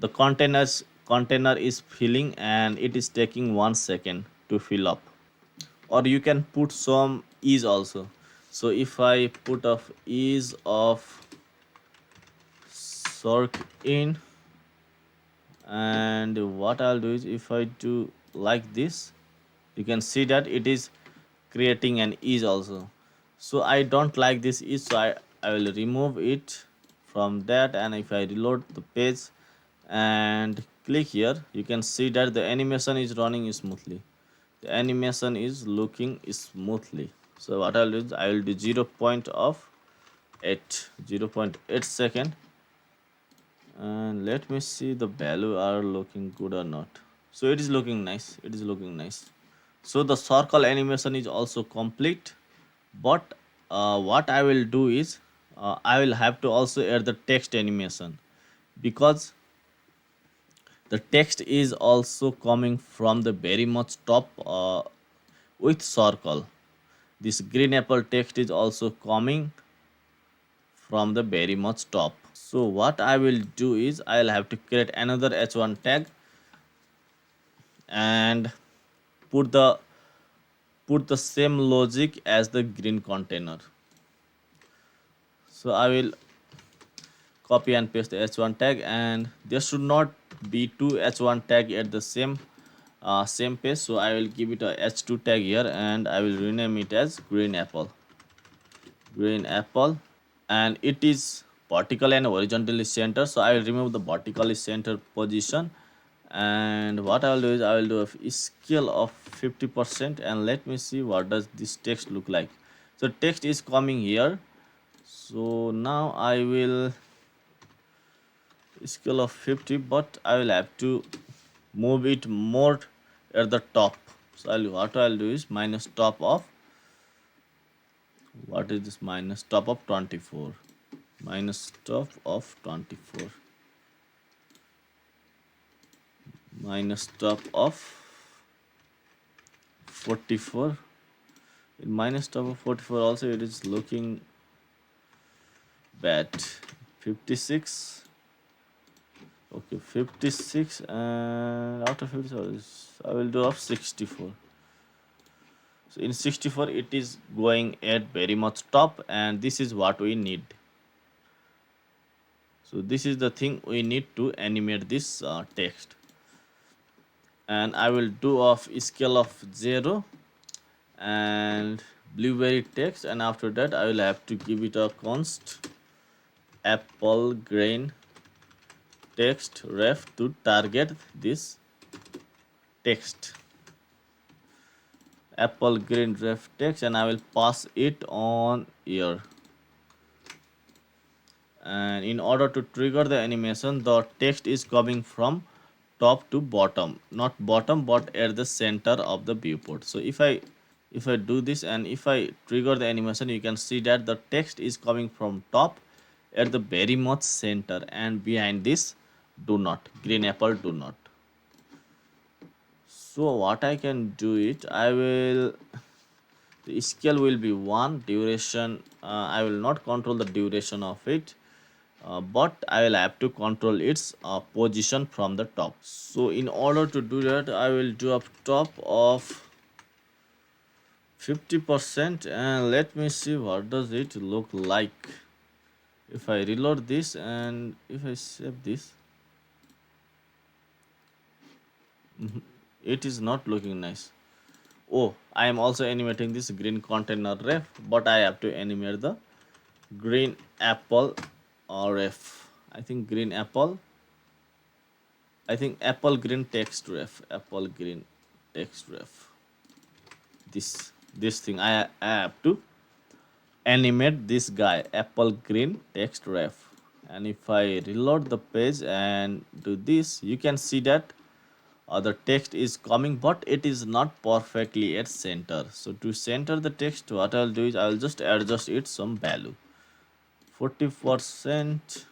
container is filling, and it is taking 1 second to fill up. Or you can put some ease also. So if I put of ease of sort in, and what I'll do is if I do like this, you can see that it is creating an ease also. So I don't like this ease, so I will remove it from that. And if I reload the page and click here, you can see that the animation is running smoothly, the animation is looking smoothly. So what I'll do is I will do 0.8 second, and let me see the value are looking good or not. So it is looking nice, so the circle animation is also complete. But what I will do is I will have to also add the text animation, because the text is also coming from the very much top with circle. This green apple text is also coming from the very much top. So what I will do is I'll have to create another h1 tag and put the same logic as the green container. So I will copy and paste the h1 tag, and there should not be two h1 tag at the same page. So I will give it a h2 tag here, and I will rename it as green apple, and it is vertical and horizontally center, so I will remove the vertically center position. And what I will do is I will do a scale of 50%, and let me see what does this text look like. So text is coming here, so now I will scale of 50, but I will have to move it more at the top. So what I'll do is minus top of, what is this, minus top of 24, minus top of 24, minus top of 44. In minus top of 44 also it is looking bad. 56, okay, 56, and after 54 I will do of 64. So in 64 it is going at very much top, and this is what we need. So this is the thing we need to animate this text. And I will do of scale of 0 and blueberry text, and after that I will have to give it a const apple grain text ref to target this text, apple green ref text, and I will pass it on here. And in order to trigger the animation, the text is coming from top to bottom, not bottom but at the center of the viewport. So if I do this and if I trigger the animation, you can see that the text is coming from top at the very much center, and behind this do not, green apple do not. So what I can do it, I will, the scale will be 1, duration, I will not control the duration of it, but I will have to control its position from the top. So in order to do that, I will do up top of 50%, and let me see what does it look like. If I reload this and if I save this, it is not looking nice. Oh, I am also animating this green container ref, but I have to animate the green apple ref. I think green apple. I think apple green text ref. Apple green text ref. This thing I have to animate this guy, apple green text ref. And if I reload the page and do this, you can see that the text is coming, but it is not perfectly at center. So to center the text, what I'll do is I'll just adjust it some value, 40%,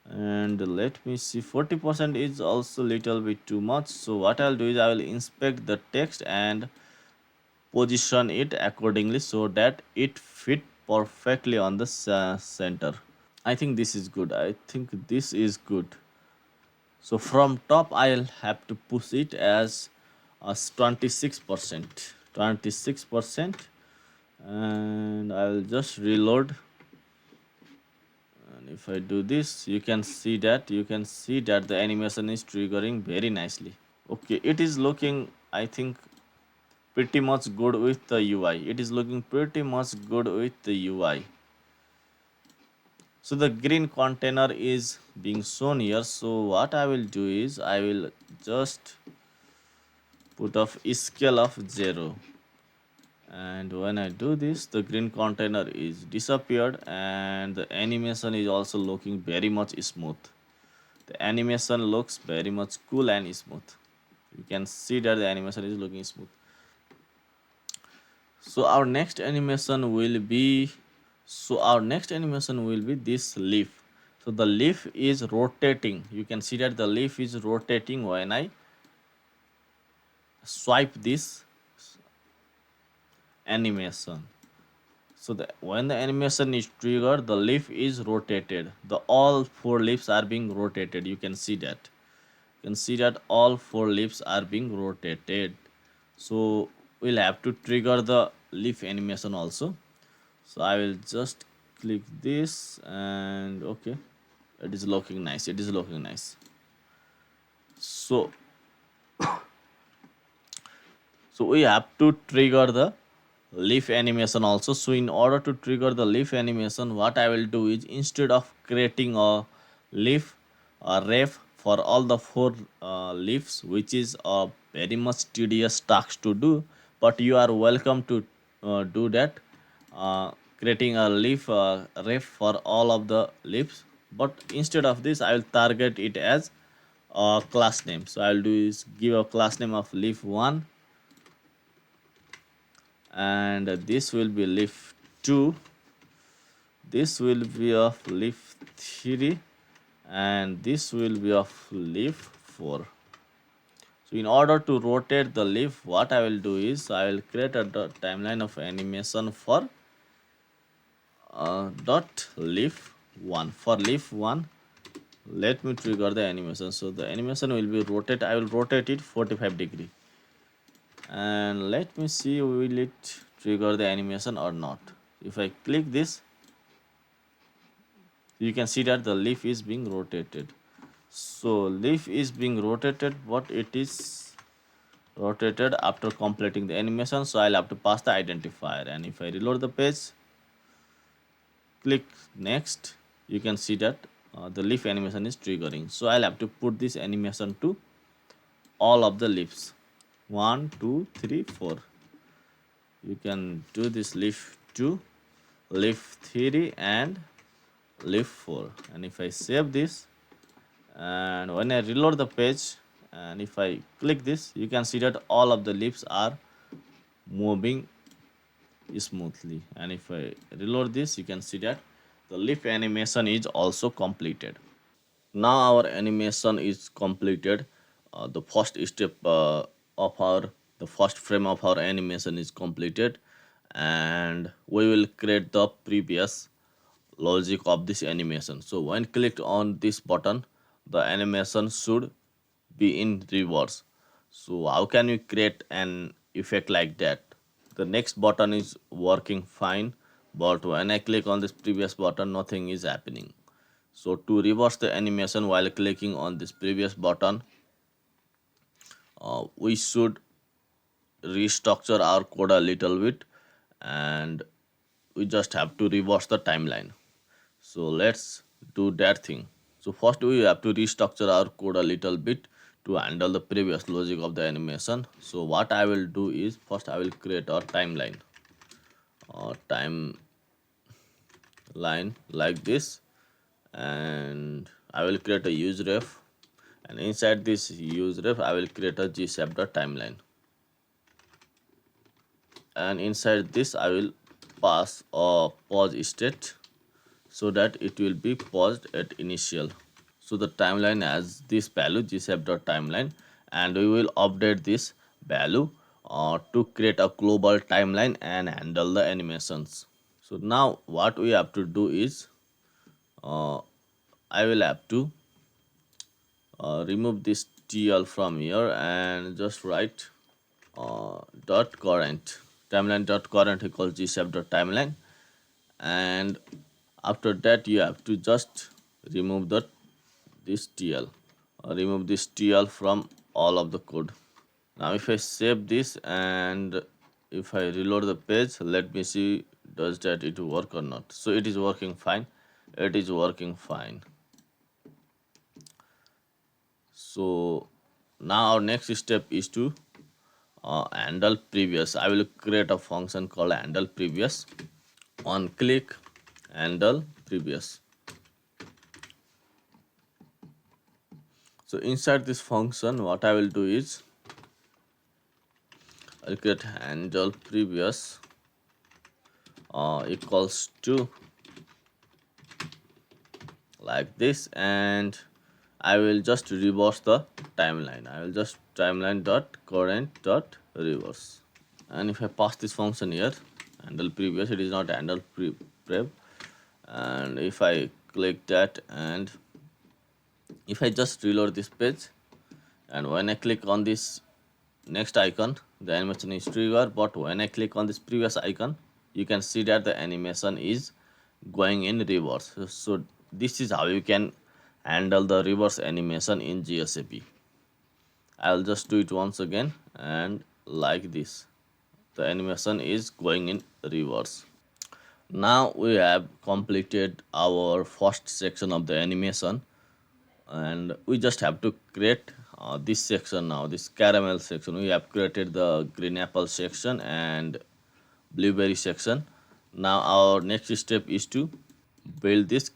and let me see, 40% is also little bit too much. So what I'll do is I will inspect the text and position it accordingly so that it fit perfectly on the center. I think this is good. I think this is good. So from top I'll have to push it as 26%. 26%, and I'll just reload. And if I do this, you can see that the animation is triggering very nicely. Okay, it is looking, I think, pretty much good with the UI. It is looking pretty much good with the UI. So the green container is being shown here. So what I will do is I will just put off scale of 0, and when I do this, the green container is disappeared, and the animation is also looking very much smooth. The animation looks very much cool and smooth. You can see that the animation is looking smooth. So our next animation will be this leaf. So the leaf is rotating. You can see that the leaf is rotating when I swipe this animation. So when the animation is triggered, the leaf is rotated. The all 4 leaves are being rotated. You can see that. You can see that all 4 leaves are being rotated. So we'll have to trigger the leaf animation also. So I will just click this, and okay, it is looking nice. It is looking nice. So we have to trigger the leaf animation also. So in order to trigger the leaf animation, what I will do is, instead of creating a leaf, a ref for all the four leaves, which is a very much tedious task to do, but you are welcome to do that, creating a leaf ref for all of the leaves. But instead of this, I will target it as a class name. So I'll do is give a class name of leaf1, and this will be leaf2, this will be of leaf3, and this will be of leaf4. So in order to rotate the leaf, what I will do is, I will create a timeline of animation for dot leaf1. For leaf1, let me trigger the animation. So the animation will be rotate. I will rotate it 45 degree, and let me see will it trigger the animation or not. If I click this, you can see that the leaf is being rotated. So leaf is being rotated, but it is rotated after completing the animation. So I'll have to pass the identifier, and if I reload the page, click next, you can see that the leaf animation is triggering. So I'll have to put this animation to all of the leaves, 1 2 3 4. You can do this leaf 2, leaf 3, and leaf 4. And if I save this, and when I reload the page, and if I click this, you can see that all of the leaves are moving smoothly. And if I reload this, you can see that the leaf animation is also completed. Now our animation is completed. The first step of our the first frame of our animation is completed, and we will create the previous logic of this animation. So when clicked on this button, the animation should be in reverse. So how can we create an effect like that? The next button is working fine, but when I click on this previous button, nothing is happening. So to reverse the animation while clicking on this previous button, we should restructure our code a little bit, and we just have to reverse the timeline. So let's do that thing. So first we have to restructure our code a little bit to handle the previous logic of the animation. So what I will do is, first I will create a timeline, like this, and I will create a use ref, and inside this use ref I will create a GSAP.timeline, and inside this I will pass a pause state so that it will be paused at initial. So the timeline has this value GSAP.timeline, and we will update this value to create a global timeline and handle the animations. So now what we have to do is, I will have to remove this TL from here and just write dot current timeline dot current equals GSAP.timeline, and after that you have to just remove this TL, remove this TL from all of the code. Now if I save this and if I reload the page, let me see does that it work or not. So it is working fine. It is working fine. So now our next step is to handle previous. I will create a function called handle previous. On click, handle previous. So inside this function, what I will do is, I'll create handle previous equals to like this, and I will just reverse the timeline. I will just timeline dot current dot reverse, and if I pass this function here, handle previous, it is not handle prev, and if I click that, and if I just reload this page, and when I click on this next icon, the animation is triggered, but when I click on this previous icon, you can see that the animation is going in reverse. So this is how you can handle the reverse animation in GSAP. I'll just do it once again, and like this. the animation is going in reverse. Now we have completed our first section of the animation, and we just have to create this section now, this caramel section. We have created the green apple section and blueberry section. Now our next step is to build this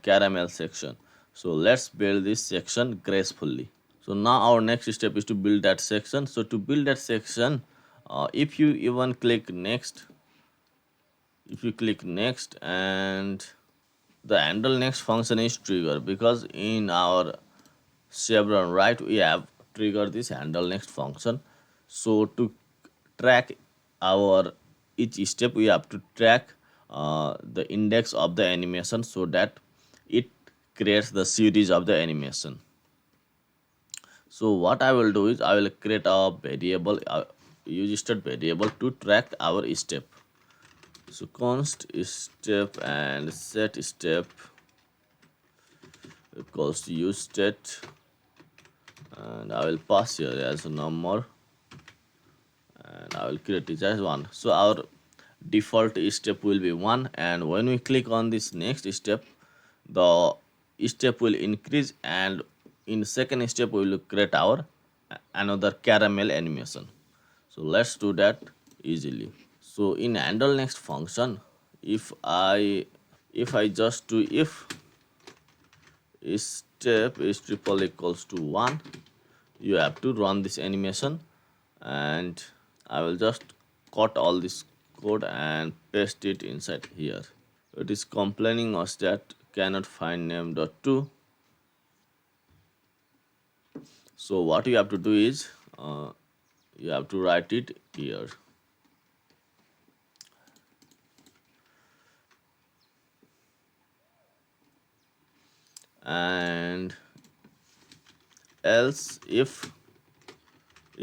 caramel section. So let's build this section gracefully. So now our next step is to build that section. So to build that section, if you even click next, if you click next, and the handle next function is trigger, because in our chevron right we have triggered this handle next function. So to track our each step, we have to track the index of the animation so that it creates the series of the animation. So what I will do is I will create a variable, use state variable to track our step. So const step and set step equals to use state, and I will pass here as a number, and I will create it as 1. So our default step will be 1, and when we click on this next step, the step will increase, and in second step we will create our another caramel animation. So let's do that easily. So in handle next function, if I just do if step is triple equals to 1, you have to run this animation, and I will just cut all this code and paste it inside here. It is complaining us that cannot find name.to. So what you have to do is you have to write it here. And else if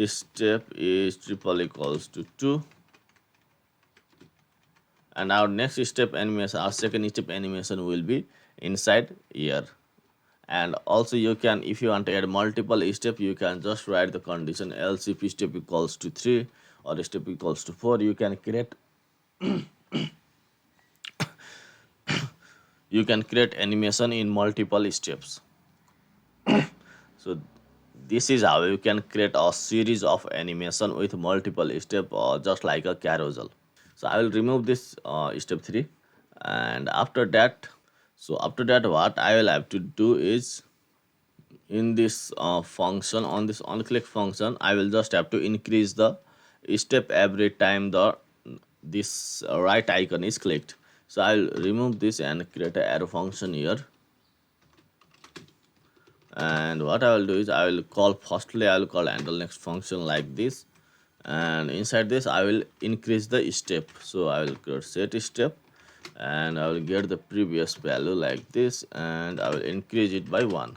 step is triple equals to 2, and our next step animation, our second step animation will be inside here. And also you can, if you want to add multiple step, you can just write the condition else if step equals to 3 or step equals to 4. You can create you can create animation in multiple steps. So this is how you can create a series of animation with multiple step, just like a carousel. So I will remove this step 3, and after that, what I will have to do is in this function, on this onClick function, I will just have to increase the step every time the this right icon is clicked. So I'll remove this and create a arrow function here. And what I will do is I will call, firstly I will call handle next function like this, and inside this I will increase the step. So I will create set step, and I will get the previous value like this, and I will increase it by 1.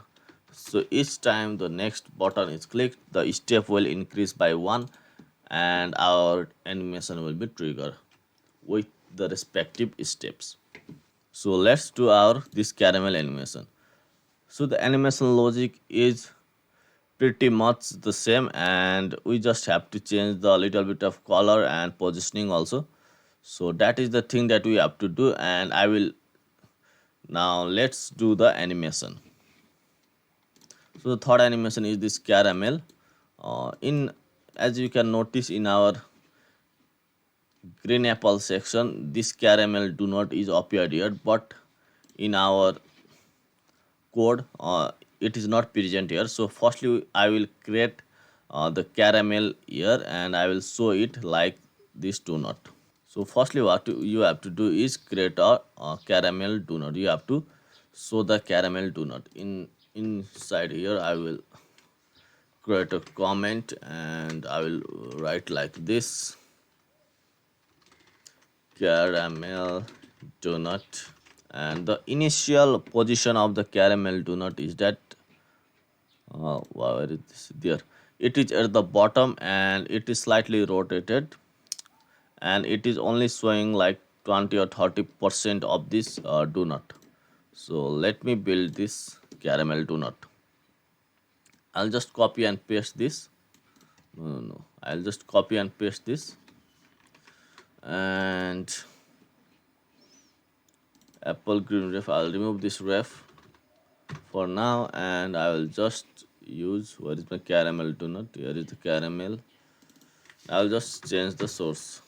So each time the next button is clicked, the step will increase by 1, and our animation will be triggered with the respective steps. So let's do our this caramel animation. So the animation logic is pretty much the same, and we just have to change the little bit of color and positioning also. So that is the thing that we have to do, and I will now let's do the animation. So the third animation is this caramel. In as you can notice in our green apple section, this caramel do not is appeared here, but in our code it is not present here. So firstly I will create the caramel here, and I will show it like this donut. So firstly what you have to do is create a caramel donut. You have to show the caramel donut inside here. I will create a comment, and I will write like this, caramel donut. And the initial position of the caramel donut is that where is this? There it is at the bottom, and it is slightly rotated, and it is only showing like 20 or 30% of this donut. So let me build this caramel donut. I'll just copy and paste this. No, I'll just copy and paste this, and apple green ref. I'll remove this ref for now, and I will just use, where is my caramel donut? Here is the caramel. I'll just change the source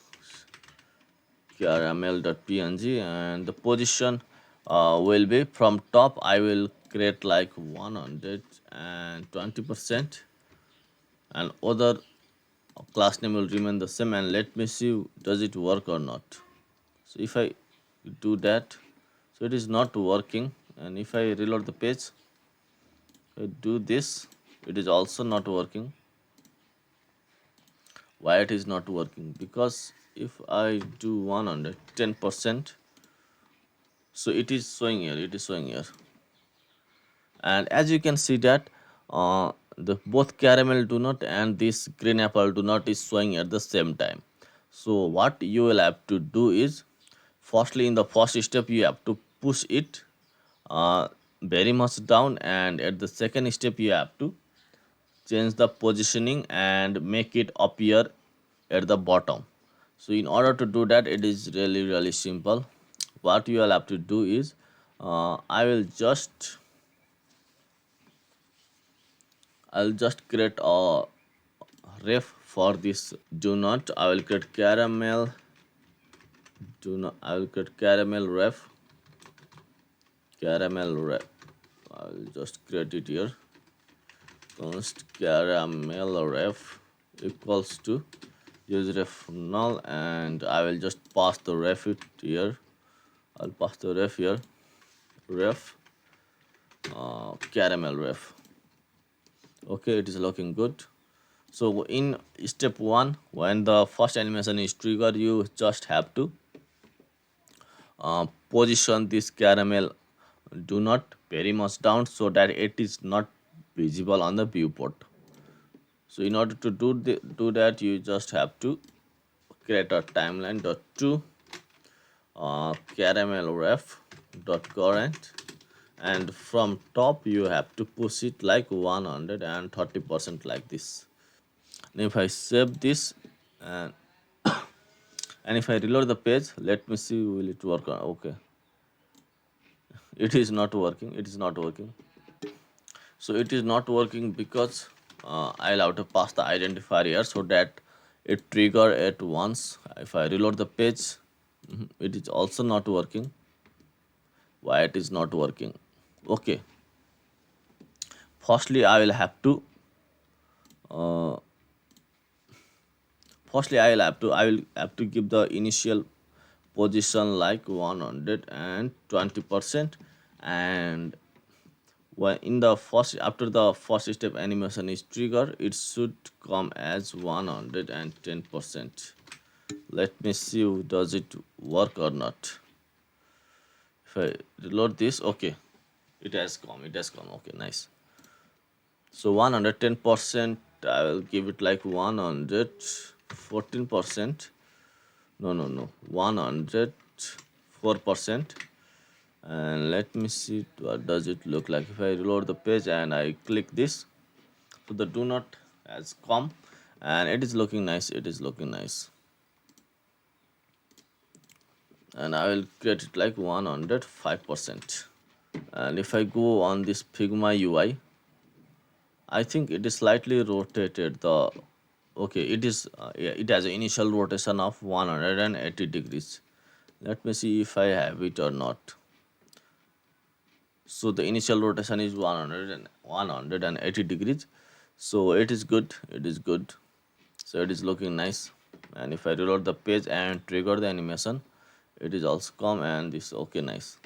caramel.png, and the position will be from top. I will create like 120%, and other class name will remain the same, and let me see does it work or not. So if I do that, so it is not working, and if I reload the page, I do this, it is also not working. Why it is not working? Because if I do 110%, so it is showing here, it is showing here, and as you can see that the both caramel do not and this green apple do not is showing at the same time. So what you will have to do is, firstly in the first step you have to push it uh, very much down, and at the second step you have to change the positioning and make it appear at the bottom. So in order to do that, it is really simple. What you will have to do is, I'll just create a ref for this do not. I will create caramel do not. I will create caramel ref. I'll just create it here. Const caramel ref equals to use ref null, and I will just pass the ref it here. I'll pass the ref here, ref caramel ref. Okay, it is looking good. So in step 1, when the first animation is triggered, you just have to position this caramel do not very much down so that it is not visible on the viewport. So in order to do that, you just have to create a timeline dot to caramel ref dot current, and from top you have to push it like 130% like this. And if I save this, and if I reload the page, let me see will it work. Okay, it is not working, it is not working. So it is not working because I'll have to pass the identifier here so that it trigger at once. If I reload the page, it is also not working. Why it is not working? Okay, firstly I will have to uh, I will have to give the initial position like 120%, and when in the first, after the first step animation is triggered, it should come as 110%. Let me see does it work or not. If I reload this, okay, it has come, okay, nice. So 110%, I will give it like 114%. No, 104%. And let me see what does it look like. If I reload the page and I click this, so the do not has come, and it is looking nice, and I will create it like 105%. And if I go on this Figma UI, I think it is slightly rotated the, okay, it is yeah, it has an initial rotation of 180 degrees. Let me see if I have it or not. So the initial rotation is 180 degrees, so it is good, so it is looking nice. And if I reload the page and trigger the animation, it is also come, and this, okay, nice.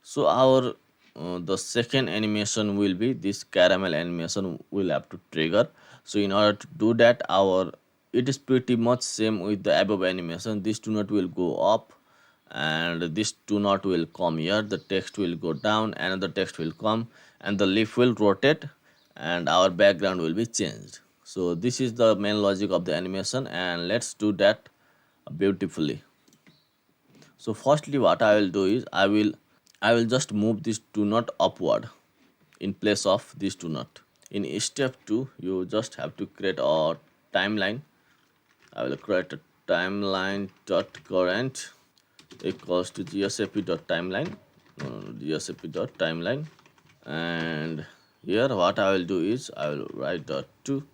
So our the second animation will be this caramel animation will have to trigger. So in order to do that, our it is pretty much same with the above animation. This do not will go up, and this do not will come here. The text will go down, another text will come, and the leaf will rotate, and our background will be changed. So this is the main logic of the animation, and let's do that beautifully. So firstly what I will do is, I will just move this do not upward in place of this do not. In step 2, you just have to create a timeline. I will create a timeline dot current equals to GSAP dot timeline. GSAP dot timeline. And here what I will do is I will write dot two.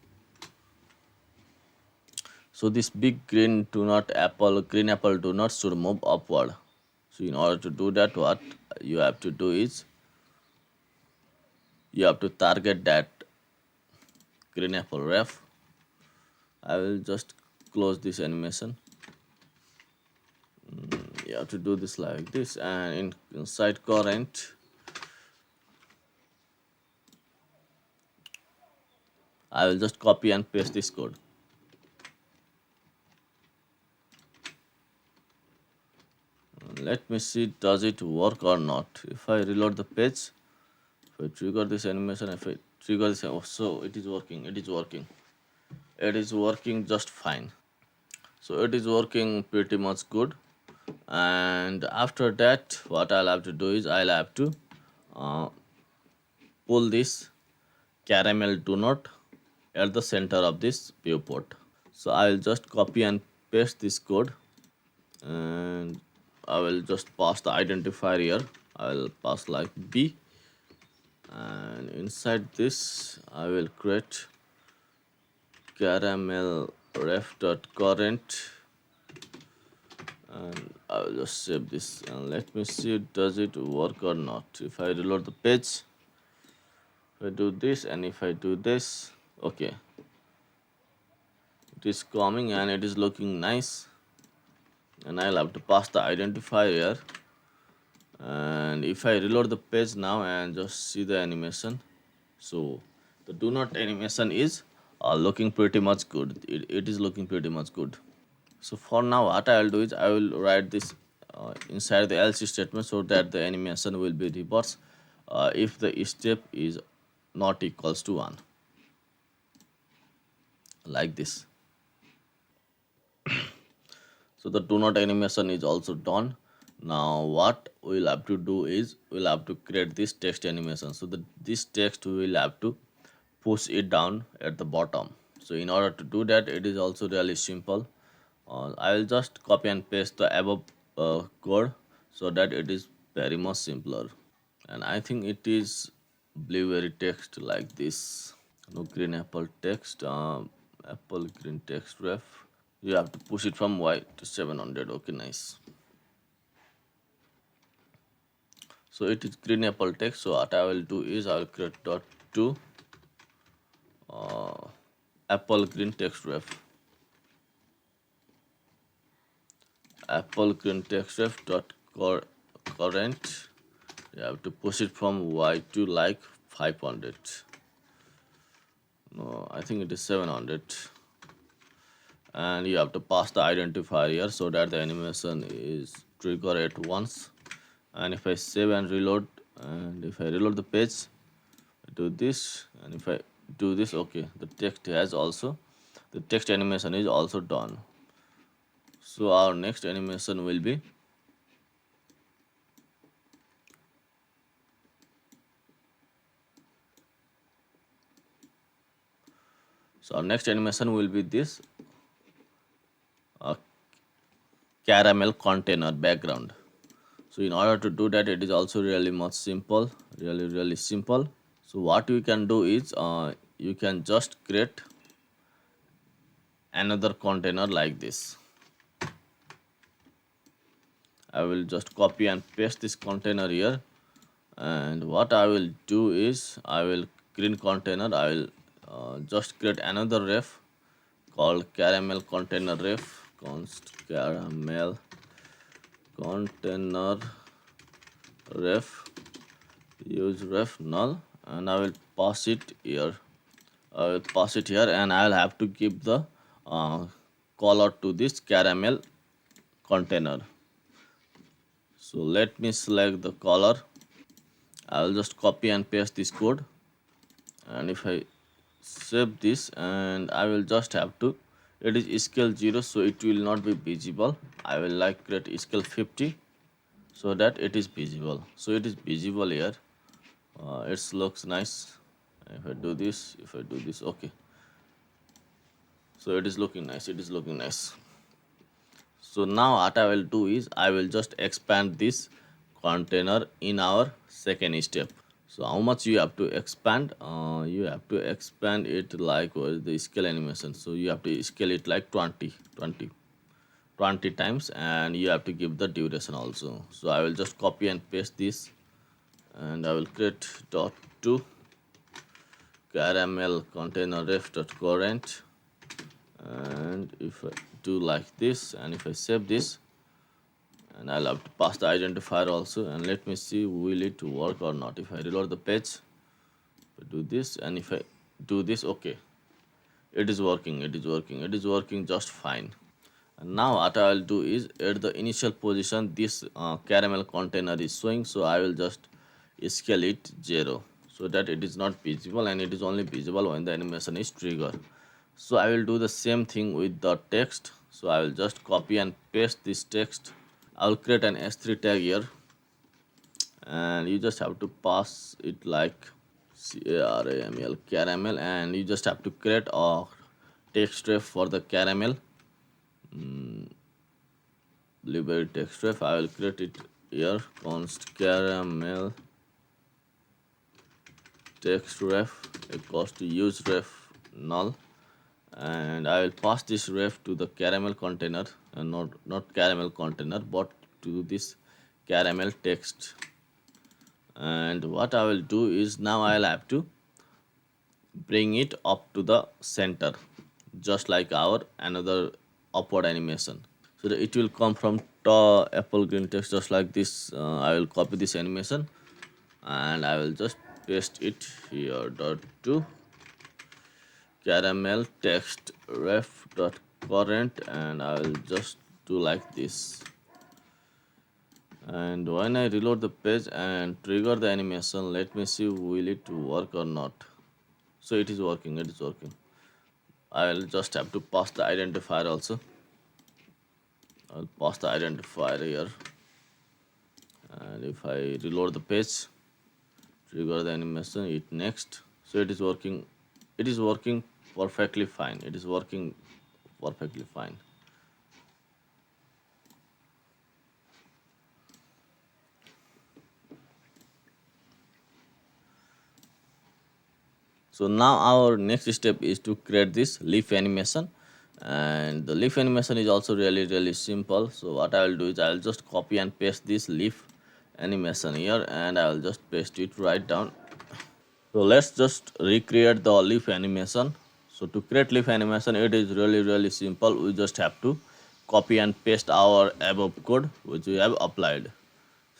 So this big green apple do not should move upward. So in order to do that, what you have to do is you have to target that green apple ref. I will just close this animation. You have to do this like this, and inside current I will just copy and paste this code. Let me see does it work or not. If I reload the page, if I trigger this animation, if I trigger this, oh, so it is working, it is working just fine. So it is working pretty much good. And after that, what I'll have to do is I'll have to uh, pull this caramel donut at the center of this viewport. So I will just copy and paste this code, and I will just pass the identifier here. I will pass like B, and inside this I will create caramel ref dot current, and I will just save this and let me see does it work or not. If I reload the page, if I do this and if I do this, okay, it is coming and it is looking nice. And I'll have to pass the identifier here. And if I reload the page now and just see the animation, so the do not animation is looking pretty much good. It is looking pretty much good. So for now what I will do is I will write this inside the else statement so that the animation will be reversed if the step is not equals to 1, like this. So the do not animation is also done. Now what we'll have to do is we'll have to create this text animation. So this text we will have to push it down at the bottom. So in order to do that, it is also really simple. I will just copy and paste the above code so that it is very much simpler. And I think it is blueberry text like this. No green apple text, apple green text ref. You have to push it from Y to 700. Okay, nice. So it is green apple text. So what I will do is I will create dot two apple green text ref. Apple green text ref dot current. You have to push it from Y to like 500. No, I think it is 700. And you have to pass the identifier here so that the animation is triggered at once. And if I save and reload, and if I reload the page, I do this, and if I do this, okay, the text animation is also done. So our next animation will be this caramel container background. So in order to do that, it is also really much simple, really simple. So what you can do is you can just create another container like this. I will just copy and paste this container here, and what I will do is I will green container, I will just create another ref called caramel container ref, const caramel container ref, use ref null, and I will pass it here. I will pass it here, and I will have to give the color to this caramel container. So let me select the color. I will just copy and paste this code, and if I save this, and I will just have to, it is scale 0 so it will not be visible. I will like create scale 50 so that it is visible. So it is visible here. It looks nice. If I do this, okay. So it is looking nice, it is looking nice. So now what I will do is I will just expand this container in our second step. So how much you have to expand? You have to expand it like what is the scale animation. So you have to scale it like 20 times, and you have to give the duration also. So I will just copy and paste this, and I will create dot to caramel container ref dot current, and if I do like this, and if I save this, and I'll have to pass the identifier also, and let me see will it work or not. If I reload the page, if I do this, and if I do this, okay, it is working, it is working, it is working just fine. And now what I will do is at the initial position this caramel container is showing, so I will just scale it 0 so that it is not visible, and it is only visible when the animation is triggered. So I will do the same thing with the text. So I will just copy and paste this text. I will create an s3 tag here, and you just have to pass it like caramel caramel, and you just have to create a text ref for the caramel. Library text ref, I will create it here, const caramel text ref equals to use ref null, and I will pass this ref to the caramel container, and not caramel container but to this caramel text. And what I will do is now I'll have to bring it up to the center, just like our another upward animation. So that it will come from apple green text just like this. I will copy this animation, and I will just paste it here. Dot to caramel text ref dot current, and I will just do like this. And when I reload the page and trigger the animation, let me see will it work or not. So it is working, it is working. I will just have to pass the identifier also. I'll pass the identifier here, and if I reload the page, trigger the animation, hit next. So it is working, it is working perfectly fine, it is working perfectly fine. So now our next step is to create this leaf animation, and the leaf animation is also really simple. So what I will do is I will just copy and paste this leaf animation here, and I will just paste it right down. So let's just recreate the leaf animation. So to create leaf animation, it is really simple. We just have to copy and paste our above code which we have applied.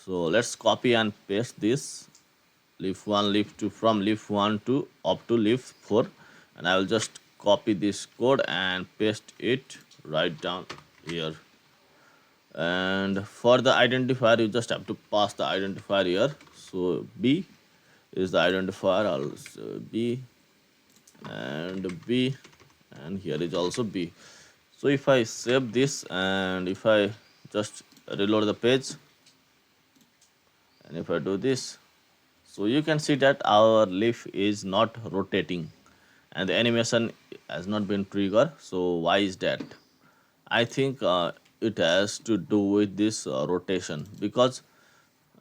So let's copy and paste this leaf 1, leaf 2, from leaf 1 to up to leaf 4, and I will just copy this code and paste it right down here. And for the identifier, you just have to pass the identifier here. So B is the identifier, also B, and B, and here is also B. So if I save this, and if I just reload the page, and if I do this, so you can see that our leaf is not rotating, and the animation has not been triggered. So why is that? I think it has to do with this rotation, because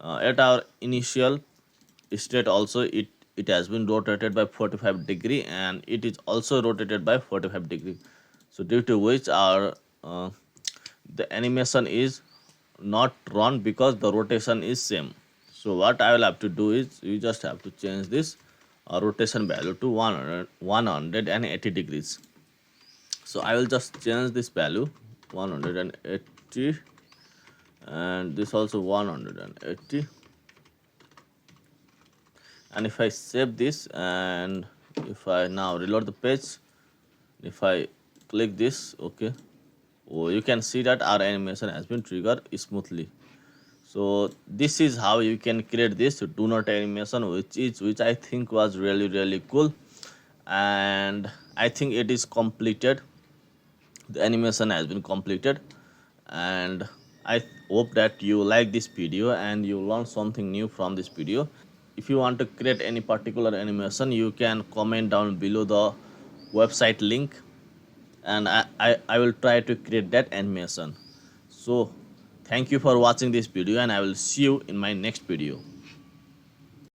at our initial state also it has been rotated by 45 degree, and it is also rotated by 45 degree. So due to which our the animation is not run because the rotation is same. So what I will have to do is you just have to change this rotation value to 180 degrees. So I will just change this value 180, and this also 180. And if I save this, and if I now reload the page, if I click this, okay, oh, you can see that our animation has been triggered smoothly. So this is how you can create this do not animation, which I think was really cool, and I think it is completed. The animation has been completed, and I hope that you like this video and you learn something new from this video. If you want to create any particular animation, you can comment down below the website link, and I will try to create that animation. So thank you for watching this video, and I will see you in my next video.